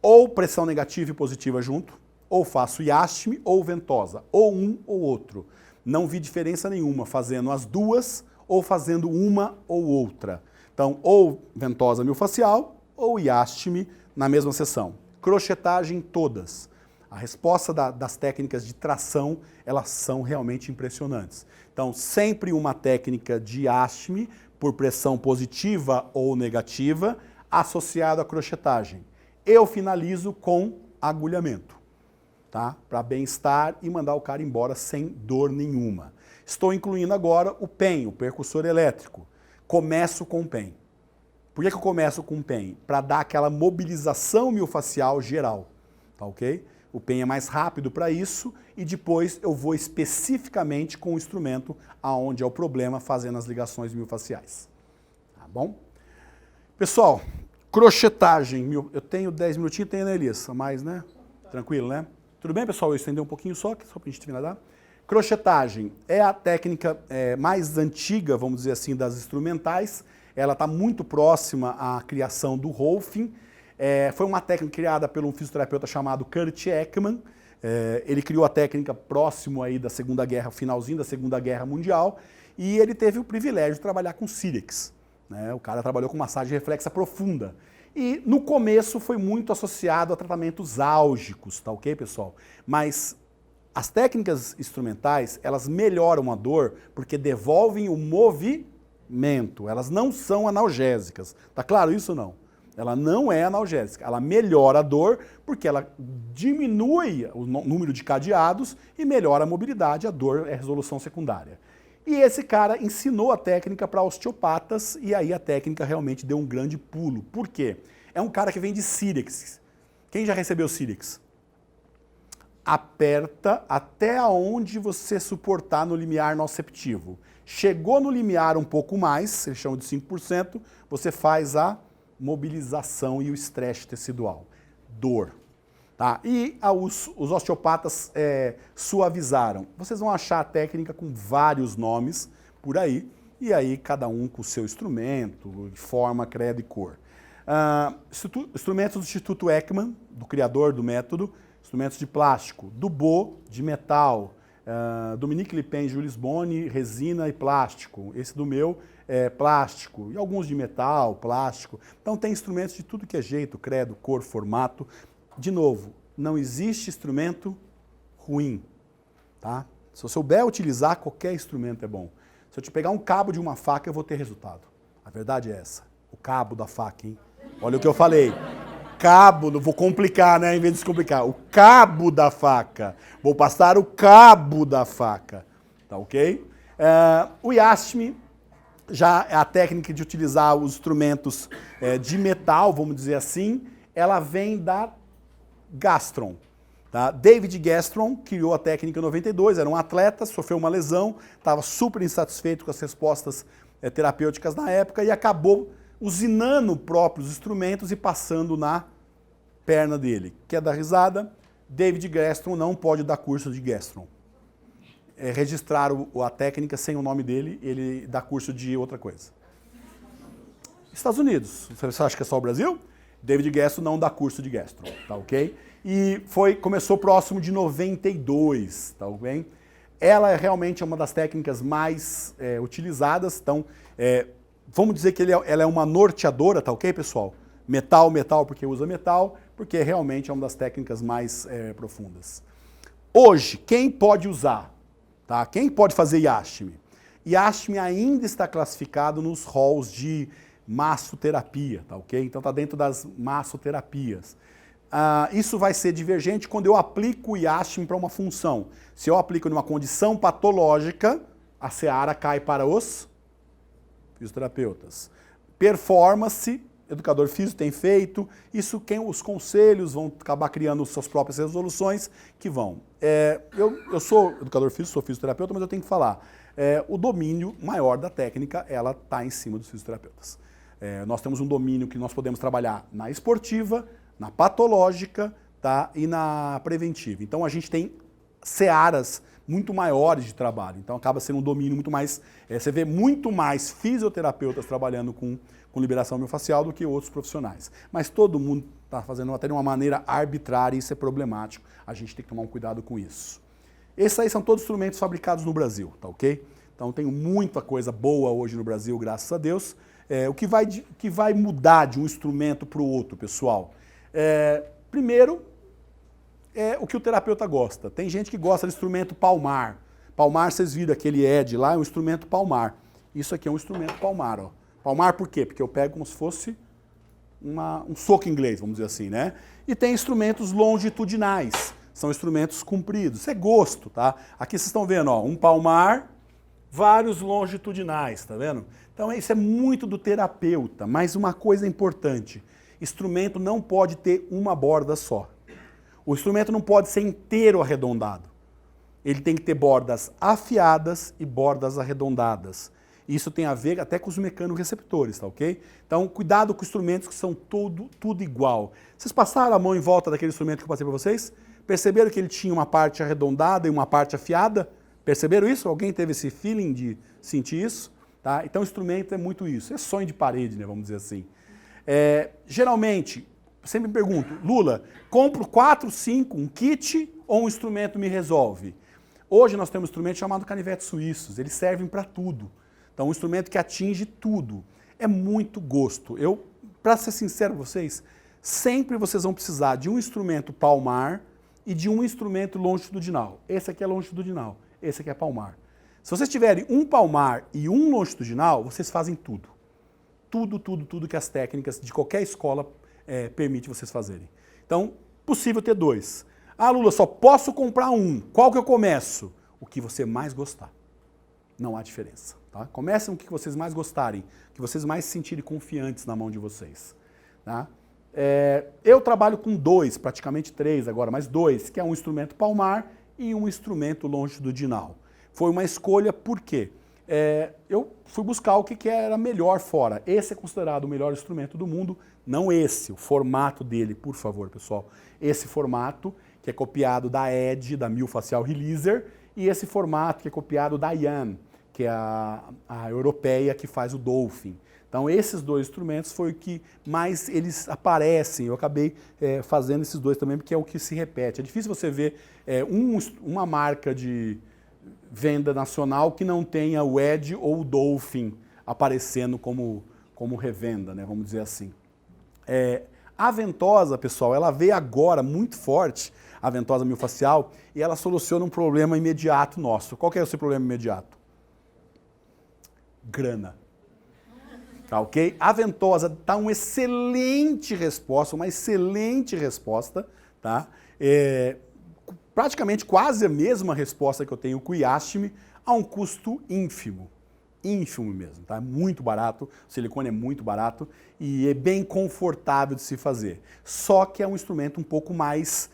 Speaker 1: Ou pressão negativa e positiva junto, ou faço iástime ou ventosa, ou um ou outro. Não vi diferença nenhuma fazendo as duas ou fazendo uma ou outra. Então, ou ventosa miofascial ou iástime na mesma sessão. Crochetagem todas. A resposta das técnicas de tração, elas são realmente impressionantes. Então, sempre uma técnica de iástime por pressão positiva ou negativa associada à crochetagem. Eu finalizo com agulhamento, tá? Para bem-estar e mandar o cara embora sem dor nenhuma. Estou incluindo agora o PEN, o percussor elétrico. Começo com o PEN. Por que eu começo com o PEN? Para dar aquela mobilização miofascial geral, tá ok? O PEN é mais rápido para isso e depois eu vou especificamente com o instrumento aonde é o problema, fazendo as ligações miofasciais. Tá bom? Pessoal, crochetagem. Eu tenho 10 minutinhos, tenho, né, Elias? Mais, né? Tranquilo, né? Tudo bem, pessoal? Eu estendi um pouquinho só para a gente finalizar. Crochetagem é a técnica mais antiga, vamos dizer assim, das instrumentais. Ela está muito próxima à criação do Rolfing. Foi uma técnica criada por um fisioterapeuta chamado Kurt Ekman. Ele criou a técnica próximo aí da Segunda Guerra, finalzinho da Segunda Guerra Mundial, e ele teve o privilégio de trabalhar com Silex. Né? O cara trabalhou com massagem reflexa profunda. E no começo foi muito associado a tratamentos álgicos, tá ok, pessoal? Mas as técnicas instrumentais, elas melhoram a dor porque devolvem o movimento. Elas não são analgésicas. Tá claro isso ou não? Ela não é analgésica. Ela melhora a dor porque ela diminui o número de cadeados e melhora a mobilidade. A dor é resolução secundária. E esse cara ensinou a técnica para osteopatas e aí a técnica realmente deu um grande pulo. Por quê? É um cara que vem de Silex. Quem já recebeu Silex? Aperta até onde você suportar no limiar nociceptivo. Chegou no limiar um pouco mais, eles chamam de 5%, você faz a mobilização e o estresse tecidual. Dor. Tá? E os osteopatas suavizaram. Vocês vão achar a técnica com vários nomes por aí, e aí cada um com o seu instrumento, forma, credo e cor. Instrumentos do Instituto Ekman, do criador do método, instrumentos de plástico, Dubô, de metal, Dominique Lipen, Jules Boni, resina e plástico. Esse do meu é plástico, e alguns de metal, plástico. Então tem instrumentos de tudo que é jeito, credo, cor, formato. De novo, não existe instrumento ruim, tá? Se eu souber utilizar, qualquer instrumento é bom. Se eu te pegar um cabo de uma faca, eu vou ter resultado. A verdade é essa. O cabo da faca, hein? Olha o que eu falei. Cabo, não vou complicar, né? Em vez de descomplicar. O cabo da faca. Vou passar o cabo da faca. Tá ok? O Yashmi já é a técnica de utilizar os instrumentos de metal, vamos dizer assim. Ela vem da Gastron. Tá? David Gastron criou a técnica em 92, era um atleta, sofreu uma lesão, estava super insatisfeito com as respostas terapêuticas na época e acabou usinando próprios instrumentos e passando na perna dele. Quer dar risada? David Gastron não pode dar curso de Gastron. Registrar a técnica sem o nome dele, ele dá curso de outra coisa. Estados Unidos, você acha que é só o Brasil? David Gastron não dá curso de Gastron, tá ok? E começou próximo de 92, tá ok? Ela realmente é uma das técnicas mais utilizadas, então vamos dizer que ela é uma norteadora, tá ok, pessoal? Metal, porque usa metal, porque realmente é uma das técnicas mais profundas. Hoje, quem pode usar? Tá? Quem pode fazer Yashmi? Yashmi ainda está classificado nos halls de massoterapia, tá ok? Então está dentro das massoterapias. Isso vai ser divergente quando eu aplico o Yashmi para uma função. Se eu aplico numa condição patológica, a seara cai para os fisioterapeutas. Performance, educador físico tem feito, isso os conselhos vão acabar criando suas próprias resoluções que vão. Eu sou educador físico, sou fisioterapeuta, mas eu tenho que falar. O domínio maior da técnica, ela está em cima dos fisioterapeutas. Nós temos um domínio que nós podemos trabalhar na esportiva, na patológica, tá? E na preventiva. Então a gente tem searas muito maiores de trabalho. Então acaba sendo um domínio muito mais... você vê muito mais fisioterapeutas trabalhando com liberação miofascial do que outros profissionais. Mas todo mundo está fazendo até de uma maneira arbitrária e isso é problemático. A gente tem que tomar um cuidado com isso. Esses aí são todos instrumentos fabricados no Brasil, tá ok? Então tem muita coisa boa hoje no Brasil, graças a Deus. O que vai mudar de um instrumento para o outro, pessoal? Primeiro, o que o terapeuta gosta. Tem gente que gosta de instrumento palmar. Palmar, vocês viram aquele ED lá, é um instrumento palmar. Isso aqui é um instrumento palmar, ó. Palmar por quê? Porque eu pego como se fosse um soco inglês, vamos dizer assim, né? E tem instrumentos longitudinais. São instrumentos compridos. Isso é gosto, tá? Aqui vocês estão vendo, ó, um palmar vários longitudinais, tá vendo? Então isso é muito do terapeuta, mas uma coisa importante, instrumento não pode ter uma borda só. O instrumento não pode ser inteiro arredondado. Ele tem que ter bordas afiadas e bordas arredondadas. Isso tem a ver até com os mecanoreceptores, tá ok? Então, cuidado com instrumentos que são tudo igual. Vocês passaram a mão em volta daquele instrumento que eu passei para vocês? Perceberam que ele tinha uma parte arredondada e uma parte afiada? Perceberam isso? Alguém teve esse feeling de sentir isso? Tá? Então, o instrumento é muito isso. É sonho de parede, né? Vamos dizer assim. Geralmente, sempre me pergunto, Lula, compro 4, 5, um kit ou um instrumento me resolve? Hoje nós temos um instrumento chamado canivetes suíços. Eles servem para tudo. Então, um instrumento que atinge tudo. É muito gosto. Para ser sincero com vocês, sempre vocês vão precisar de um instrumento palmar e de um instrumento longitudinal. Esse aqui é longitudinal, esse aqui é palmar. Se vocês tiverem um palmar e um longitudinal, vocês fazem tudo. Tudo que as técnicas de qualquer escola permite vocês fazerem. Então, possível ter dois. Ah, Lula, só posso comprar um. Qual que eu começo? O que você mais gostar. Não há diferença. Tá? Comecem com o que vocês mais gostarem, que vocês mais se sentirem confiantes na mão de vocês. Tá? Eu trabalho com 2, praticamente 3 agora, mas 2, que é um instrumento palmar e um instrumento longitudinal. Foi uma escolha por quê? Eu fui buscar o que era melhor fora. Esse é considerado o melhor instrumento do mundo, não esse, o formato dele, por favor, pessoal. Esse formato, que é copiado da Edge, da Myofacial Releaser, e esse formato que é copiado da Yan, que é a europeia que faz o Dolphin. Então esses dois instrumentos foi o que mais eles aparecem. Eu acabei fazendo esses dois também, porque é o que se repete. É difícil você ver uma marca de venda nacional que não tenha o Edge ou o Dolphin aparecendo como revenda, né? Vamos dizer assim. A ventosa, pessoal, ela veio agora muito forte, a ventosa miofacial, e ela soluciona um problema imediato nosso. Qual que é o seu problema imediato? Grana. Tá ok? A ventosa dá uma excelente resposta, tá? Praticamente quase a mesma resposta que eu tenho com o Yashtime, a um custo ínfimo. Ínfimo mesmo, tá? Muito barato, o silicone é muito barato e é bem confortável de se fazer. Só que é um instrumento um pouco mais...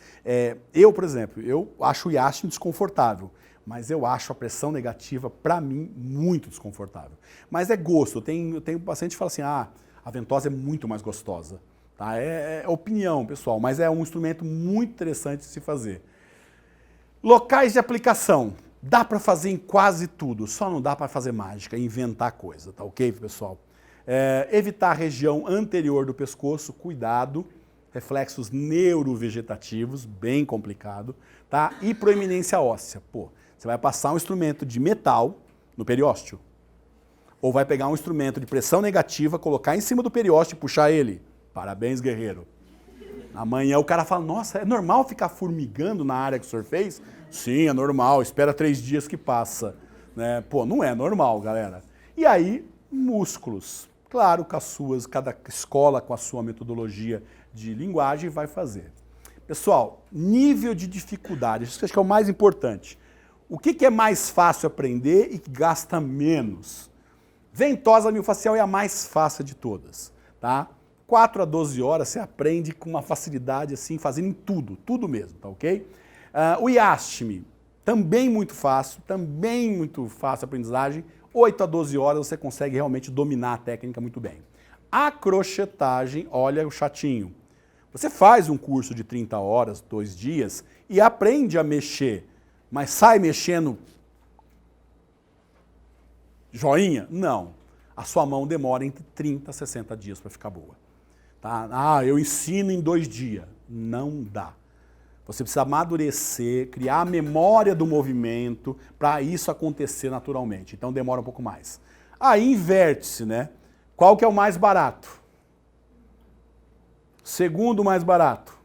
Speaker 1: por exemplo, eu acho o Yashtime desconfortável, mas eu acho a pressão negativa, para mim, muito desconfortável. Mas é gosto, eu tenho paciente que fala assim, a ventosa é muito mais gostosa. Tá? É opinião, pessoal, mas é um instrumento muito interessante de se fazer. Locais de aplicação. Dá para fazer em quase tudo, só não dá para fazer mágica, inventar coisa, tá ok, pessoal? Evitar a região anterior do pescoço, cuidado, reflexos neurovegetativos, bem complicado, tá? E proeminência óssea, pô, você vai passar um instrumento de metal no periósteo, ou vai pegar um instrumento de pressão negativa, colocar em cima do periósteo e puxar ele. Parabéns, guerreiro. Amanhã o cara fala, nossa, é normal ficar formigando na área que o senhor fez? Sim, é normal, espera 3 dias que passa. Né? Pô, não é normal, galera. E aí, músculos. Claro, cada escola com a sua metodologia de linguagem vai fazer. Pessoal, nível de dificuldade, isso que eu acho que é o mais importante. O que é mais fácil aprender e que gasta menos? Ventosa miofacial é a mais fácil de todas, tá? 4 a 12 horas você aprende com uma facilidade assim, fazendo em tudo mesmo, tá ok? O Yashtime, também muito fácil a aprendizagem, 8 a 12 horas você consegue realmente dominar a técnica muito bem. A crochetagem, olha o chatinho. Você faz um curso de 30 horas, 2 dias, e aprende a mexer, mas sai mexendo joinha? Não. A sua mão demora entre 30 a 60 dias para ficar boa. Tá? Eu ensino em 2 dias. Não dá. Você precisa amadurecer, criar a memória do movimento para isso acontecer naturalmente. Então demora um pouco mais. Aí inverte-se, né? Qual que é o mais barato? Segundo mais barato?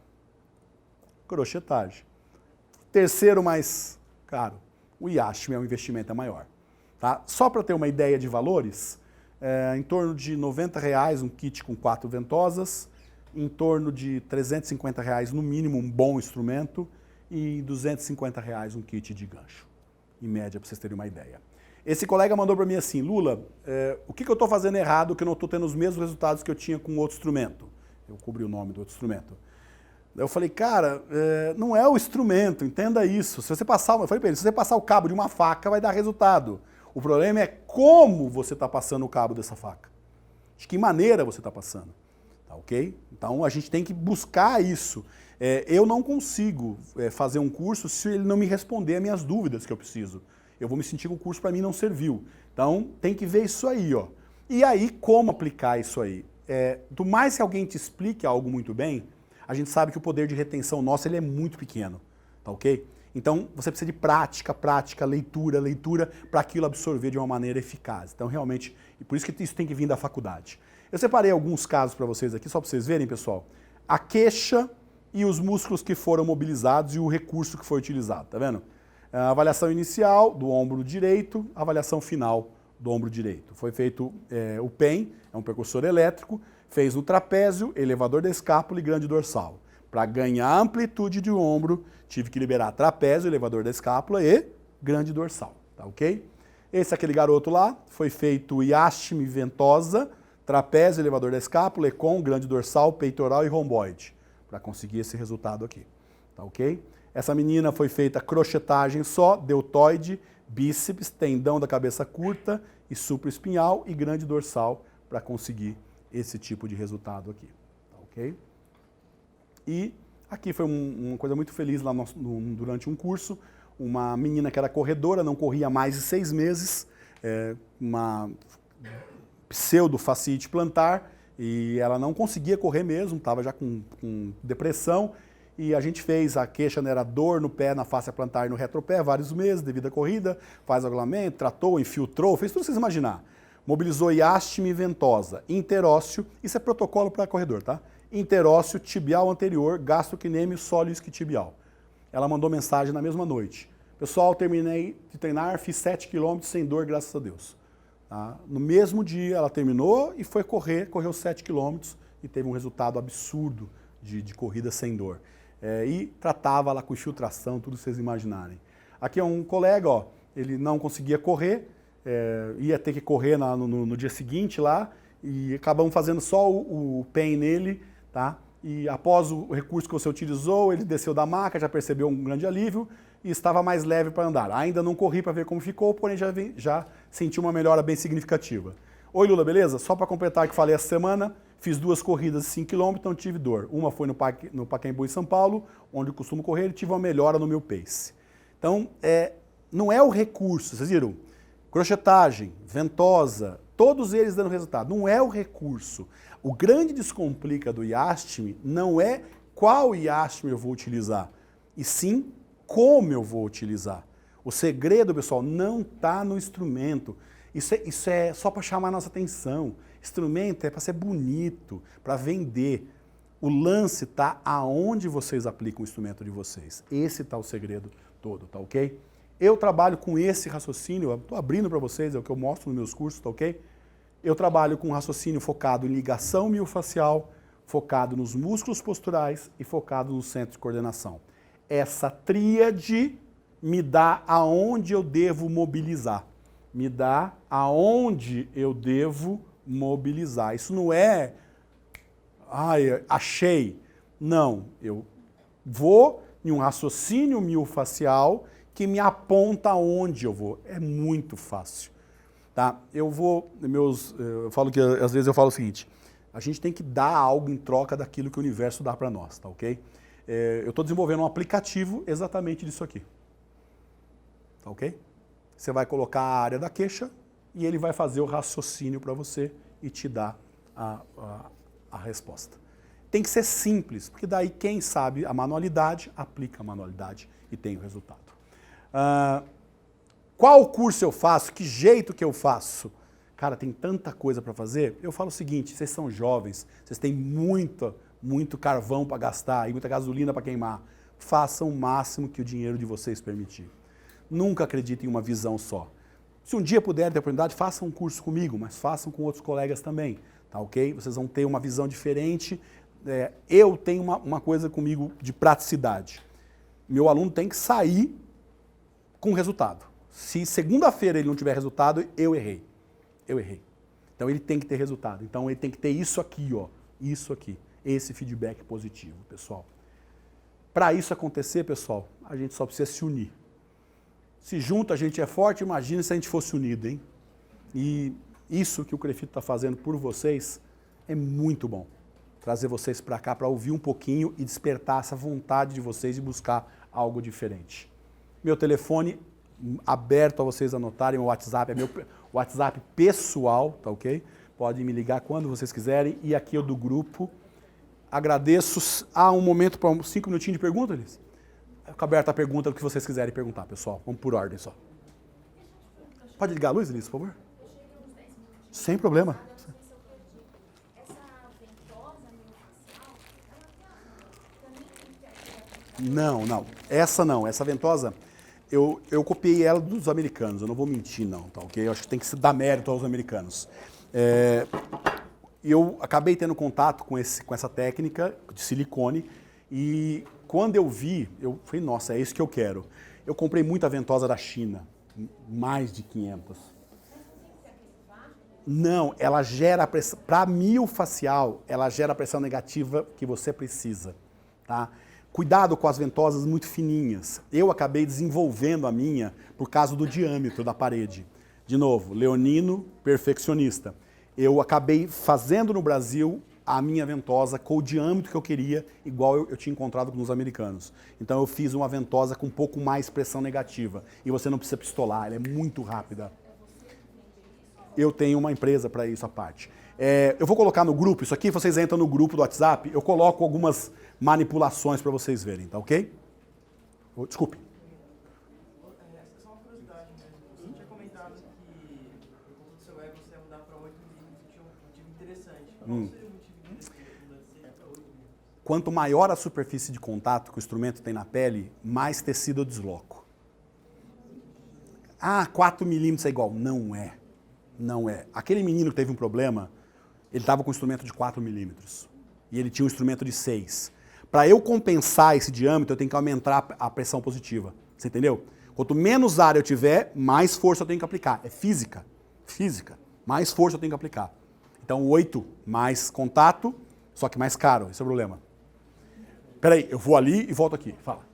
Speaker 1: Crochetagem. Terceiro mais caro? O Yashtime, o investimento é maior. Tá? Só para ter uma ideia de valores, em torno de R$90 um kit com 4 ventosas, em torno de R$350 no mínimo um bom instrumento e R$250 um kit de gancho, em média, para vocês terem uma ideia. Esse colega mandou para mim assim, Lula, o que eu estou fazendo errado que eu não estou tendo os mesmos resultados que eu tinha com outro instrumento? Eu cobri o nome do outro instrumento. Eu falei, cara, não é o instrumento, entenda isso. Se você passar, eu falei para ele, se você passar o cabo de uma faca, vai dar resultado. O problema é como você está passando o cabo dessa faca. De que maneira você está passando. Tá ok? Então a gente tem que buscar isso. Eu não consigo fazer um curso se ele não me responder as minhas dúvidas que eu preciso. Eu vou me sentir que o curso para mim não serviu. Então tem que ver isso aí, ó. E aí, como aplicar isso aí? Do mais que alguém te explique algo muito bem, a gente sabe que o poder de retenção nosso ele é muito pequeno, tá ok? Então você precisa de prática, leitura, para aquilo absorver de uma maneira eficaz. Então realmente, e por isso que isso tem que vir da faculdade. Eu separei alguns casos para vocês aqui, só para vocês verem, pessoal. A queixa e os músculos que foram mobilizados e o recurso que foi utilizado, tá vendo? A avaliação inicial do ombro direito, a avaliação final do ombro direito. Foi feito o PEN, é um percussor elétrico, fez o trapézio, elevador da escápula e grande dorsal. Para ganhar amplitude de ombro, tive que liberar trapézio, elevador da escápula e grande dorsal, tá ok? Esse aquele garoto lá, foi feito iástime ventosa, trapézio, elevador da escápula, econ, grande dorsal, peitoral e romboide, para conseguir esse resultado aqui, tá ok? Essa menina foi feita crochetagem só, deltoide, bíceps, tendão da cabeça curta e supraespinhal e grande dorsal para conseguir esse tipo de resultado aqui, tá ok? E aqui foi uma coisa muito feliz lá durante um curso, uma menina que era corredora, não corria há mais de 6 meses, uma pseudofasciite plantar, e ela não conseguia correr mesmo, estava já com depressão, e a gente fez, a queixa era dor no pé, na face plantar e no retropé, vários meses, devido à corrida, faz agolamento, tratou, infiltrou, fez tudo que vocês imaginar. Mobilizou iástime ventosa, interósseo, isso é protocolo para corredor, tá? Interósseo, tibial anterior, gastrocnêmio, sóleo isquiotibial. Ela mandou mensagem na mesma noite. Pessoal, terminei de treinar, fiz 7 km sem dor, graças a Deus. Tá? No mesmo dia ela terminou e foi correr, correu 7 km e teve um resultado absurdo de corrida sem dor. E tratava lá com infiltração, tudo que vocês imaginarem. Aqui é um colega, ó, ele não conseguia correr, ia ter que correr no dia seguinte lá, e acabamos fazendo só o PEN nele, tá? E após o recurso que você utilizou, ele desceu da maca, já percebeu um grande alívio e estava mais leve para andar. Ainda não corri para ver como ficou, porém já senti uma melhora bem significativa. Oi Lula, beleza? Só para completar o que falei essa semana, fiz 2 corridas de 5 km, não tive dor. Uma foi no Pacaembu em São Paulo, onde eu costumo correr, e tive uma melhora no meu pace. Então, não é o recurso, vocês viram? Crochetagem, ventosa, todos eles dando resultado. Não é o recurso. O grande descomplica do iástime não é qual iástime eu vou utilizar, e sim como eu vou utilizar. O segredo, pessoal, não está no instrumento. Isso é só para chamar a nossa atenção. Instrumento é para ser bonito, para vender. O lance está aonde vocês aplicam o instrumento de vocês. Esse está o segredo todo, tá ok? Eu trabalho com esse raciocínio, estou abrindo para vocês, é o que eu mostro nos meus cursos, tá ok? Eu trabalho com um raciocínio focado em ligação miofascial, focado nos músculos posturais e focado no centro de coordenação. Essa tríade me dá aonde eu devo mobilizar. Me dá aonde eu devo mobilizar. Isso não é, achei. Não, eu vou em um raciocínio miofascial que me aponta aonde eu vou. É muito fácil. Tá? Eu falo que às vezes eu falo o seguinte, a gente tem que dar algo em troca daquilo que o universo dá para nós, tá ok? Eu estou desenvolvendo um aplicativo exatamente disso aqui. Tá ok? Você vai colocar a área da queixa e ele vai fazer o raciocínio para você e te dar a resposta. Tem que ser simples, porque daí quem sabe a manualidade, aplica a manualidade e tem o resultado. Qual curso eu faço? Que jeito que eu faço? Cara, tem tanta coisa para fazer. Eu falo o seguinte, vocês são jovens, vocês têm muito carvão para gastar e muita gasolina para queimar. Façam o máximo que o dinheiro de vocês permitir. Nunca acreditem em uma visão só. Se um dia puderem ter oportunidade, façam um curso comigo, mas façam com outros colegas também, tá ok? Vocês vão ter uma visão diferente. Eu tenho uma coisa comigo de praticidade. Meu aluno tem que sair com resultado. Se segunda-feira ele não tiver resultado, eu errei. Eu errei. Então ele tem que ter resultado. Então ele tem que ter isso aqui, ó. Isso aqui. Esse feedback positivo, pessoal. Para isso acontecer, pessoal, a gente só precisa se unir. Se junto a gente é forte, imagina se a gente fosse unido, hein? E isso que o Crefito está fazendo por vocês é muito bom. Trazer vocês para cá para ouvir um pouquinho e despertar essa vontade de vocês de buscar algo diferente. Meu telefone aberto a vocês anotarem, o WhatsApp é meu WhatsApp pessoal, tá ok? Podem me ligar quando vocês quiserem. E aqui é o do grupo. Agradeço. Um momento para 5 minutinhos de pergunta, Liz? Fica aberta a pergunta do que vocês quiserem perguntar, pessoal. Vamos por ordem só. Pode ligar a luz, Liz, por favor? Sem problema. Não. Essa não. Essa ventosa, eu copiei ela dos americanos. Eu não vou mentir, não, tá ok? Eu acho que tem que se dar mérito aos americanos. Eu acabei tendo contato com essa técnica de silicone e quando eu vi, eu falei, nossa, é isso que eu quero. Eu comprei muita ventosa da China, mais de 500. Não, ela gera pressão, para miofacial, ela gera a pressão negativa que você precisa, tá? Cuidado com as ventosas muito fininhas. Eu acabei desenvolvendo a minha por causa do diâmetro da parede. De novo, leonino, perfeccionista. Eu acabei fazendo no Brasil a minha ventosa com o diâmetro que eu queria, igual eu tinha encontrado nos americanos. Então eu fiz uma ventosa com um pouco mais pressão negativa. E você não precisa pistolar, ela é muito rápida. Eu tenho uma empresa para isso à parte. Eu vou colocar no grupo isso aqui, vocês entram no grupo do WhatsApp, eu coloco algumas manipulações para vocês verem, tá ok? Desculpe.
Speaker 2: Só uma curiosidade mesmo. Você tinha comentado que por conta do seu ego você ia mudar para 8 milímetros e tinha um motivo interessante. Qual seria o motivo disso? Para 8 milímetros?
Speaker 1: Quanto maior a superfície de contato que o instrumento tem na pele, mais tecido eu desloco. 4 milímetros é igual. Não é. Não é. Aquele menino que teve um problema, ele estava com um instrumento de 4 milímetros. E ele tinha um instrumento de 6. Para eu compensar esse diâmetro, eu tenho que aumentar a pressão positiva. Você entendeu? Quanto menos área eu tiver, mais força eu tenho que aplicar. É física. Física. Mais força eu tenho que aplicar. Então, 8 mais contato, só que mais caro. Esse é o problema. Peraí, eu vou ali e volto aqui. Fala.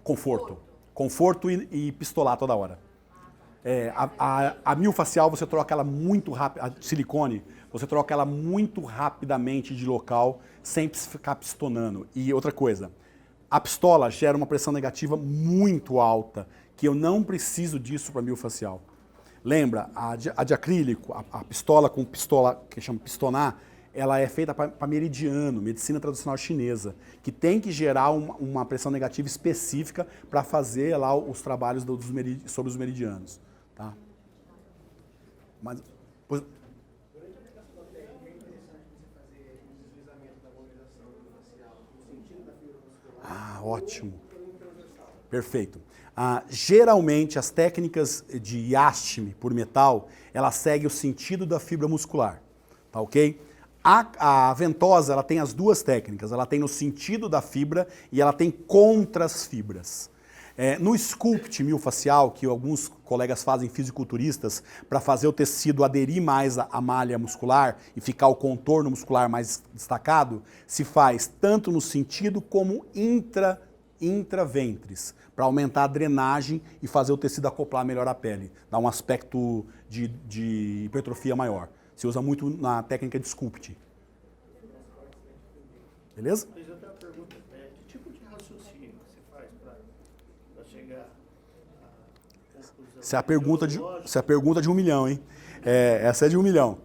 Speaker 1: Conforto. Conforto e pistolar toda hora. A miofacial você troca ela muito rápido, a silicone, você troca ela muito rapidamente de local, sem ficar pistonando. E outra coisa, a pistola gera uma pressão negativa muito alta, que eu não preciso disso para miofacial. Lembra, a de acrílico, a pistola com pistola, que chama pistonar, ela é feita para meridiano, medicina tradicional chinesa, que tem que gerar uma pressão negativa específica para fazer lá os trabalhos sobre os meridianos. Tá? Mas, pois...
Speaker 2: Durante a aplicação da técnica, é interessante você fazer o deslizamento da mobilização facial no sentido da fibra muscular.
Speaker 1: Ótimo. Perfeito. Geralmente, as técnicas de iástime por metal, ela segue o sentido da fibra muscular. Tá ok? A ventosa, ela tem as duas técnicas. Ela tem no sentido da fibra e ela tem contra as fibras. No sculpt miofacial, que alguns colegas fazem fisiculturistas para fazer o tecido aderir mais à malha muscular e ficar o contorno muscular mais destacado, se faz tanto no sentido como intraventris, para aumentar a drenagem e fazer o tecido acoplar melhor à pele, dar um aspecto de hipertrofia maior. Se usa muito na técnica de sculpt. Beleza?
Speaker 3: Mas outra pergunta, que tipo de raciocínio você faz para chegar à conclusão?
Speaker 1: Essa é a pergunta de 1 milhão, hein? Essa é de 1 milhão.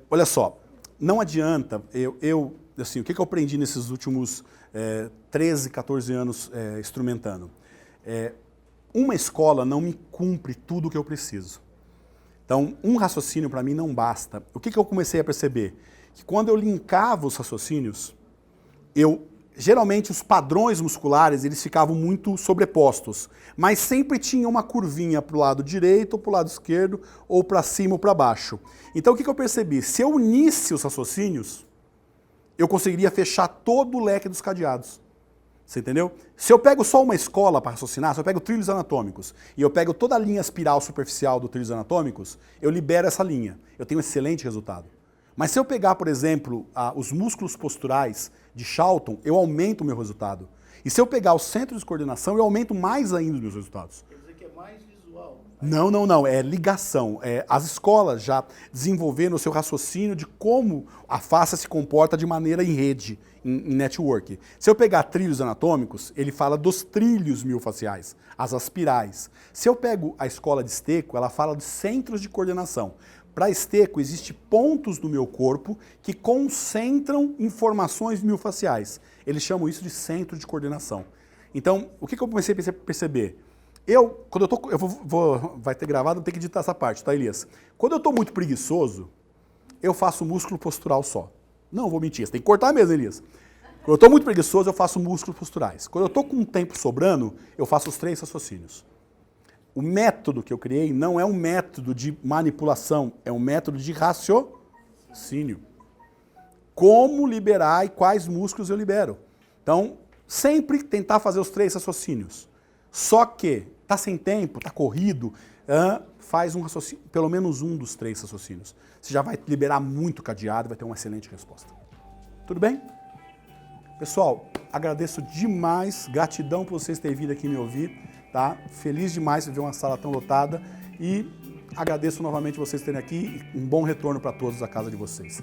Speaker 1: Olha só, não adianta, assim, o que eu aprendi nesses últimos 13, 14 anos instrumentando? Uma escola não me cumpre tudo o que eu preciso. Então, um raciocínio para mim não basta. O que eu comecei a perceber? Que quando eu linkava os raciocínios, geralmente os padrões musculares eles ficavam muito sobrepostos, mas sempre tinha uma curvinha para o lado direito ou para o lado esquerdo, ou para cima ou para baixo. Então, o que eu percebi? Se eu unisse os raciocínios, eu conseguiria fechar todo o leque dos cadeados. Você entendeu? Se eu pego só uma escola para raciocinar, se eu pego trilhos anatômicos e eu pego toda a linha espiral superficial do trilhos anatômicos, eu libero essa linha. Eu tenho um excelente resultado. Mas se eu pegar, por exemplo, os músculos posturais de Charlton, eu aumento o meu resultado. E se eu pegar o centro de coordenação, eu aumento mais ainda os meus resultados.
Speaker 3: Quer dizer que é mais visual.
Speaker 1: Não, é ligação. As escolas já desenvolveram o seu raciocínio de como a face se comporta de maneira em rede, em network. Se eu pegar trilhos anatômicos, ele fala dos trilhos miofasciais, as aspirais. Se eu pego a escola de Stecco, ela fala de centros de coordenação. Para Stecco, existem pontos do meu corpo que concentram informações miofasciais. Eles chamam isso de centro de coordenação. Então, o que eu comecei a perceber? Vai ter gravado, eu tenho que editar essa parte, tá, Elias? Quando eu estou muito preguiçoso, eu faço músculo postural só. Não vou mentir, você tem que cortar mesmo, Elias. Quando eu estou muito preguiçoso, eu faço músculos posturais. Quando eu estou com um tempo sobrando, eu faço os 3 raciocínios. O método que eu criei não é um método de manipulação, é um método de raciocínio. Como liberar e quais músculos eu libero. Então, sempre tentar fazer os 3 raciocínios. Só que, tá sem tempo, tá corrido, faz um raciocínio, pelo menos um dos 3 raciocínios. Você já vai liberar muito cadeado e vai ter uma excelente resposta. Tudo bem? Pessoal, agradeço demais, gratidão por vocês terem vindo aqui me ouvir, tá? Feliz demais de ver uma sala tão lotada e agradeço novamente vocês terem aqui e um bom retorno para todos à casa de vocês.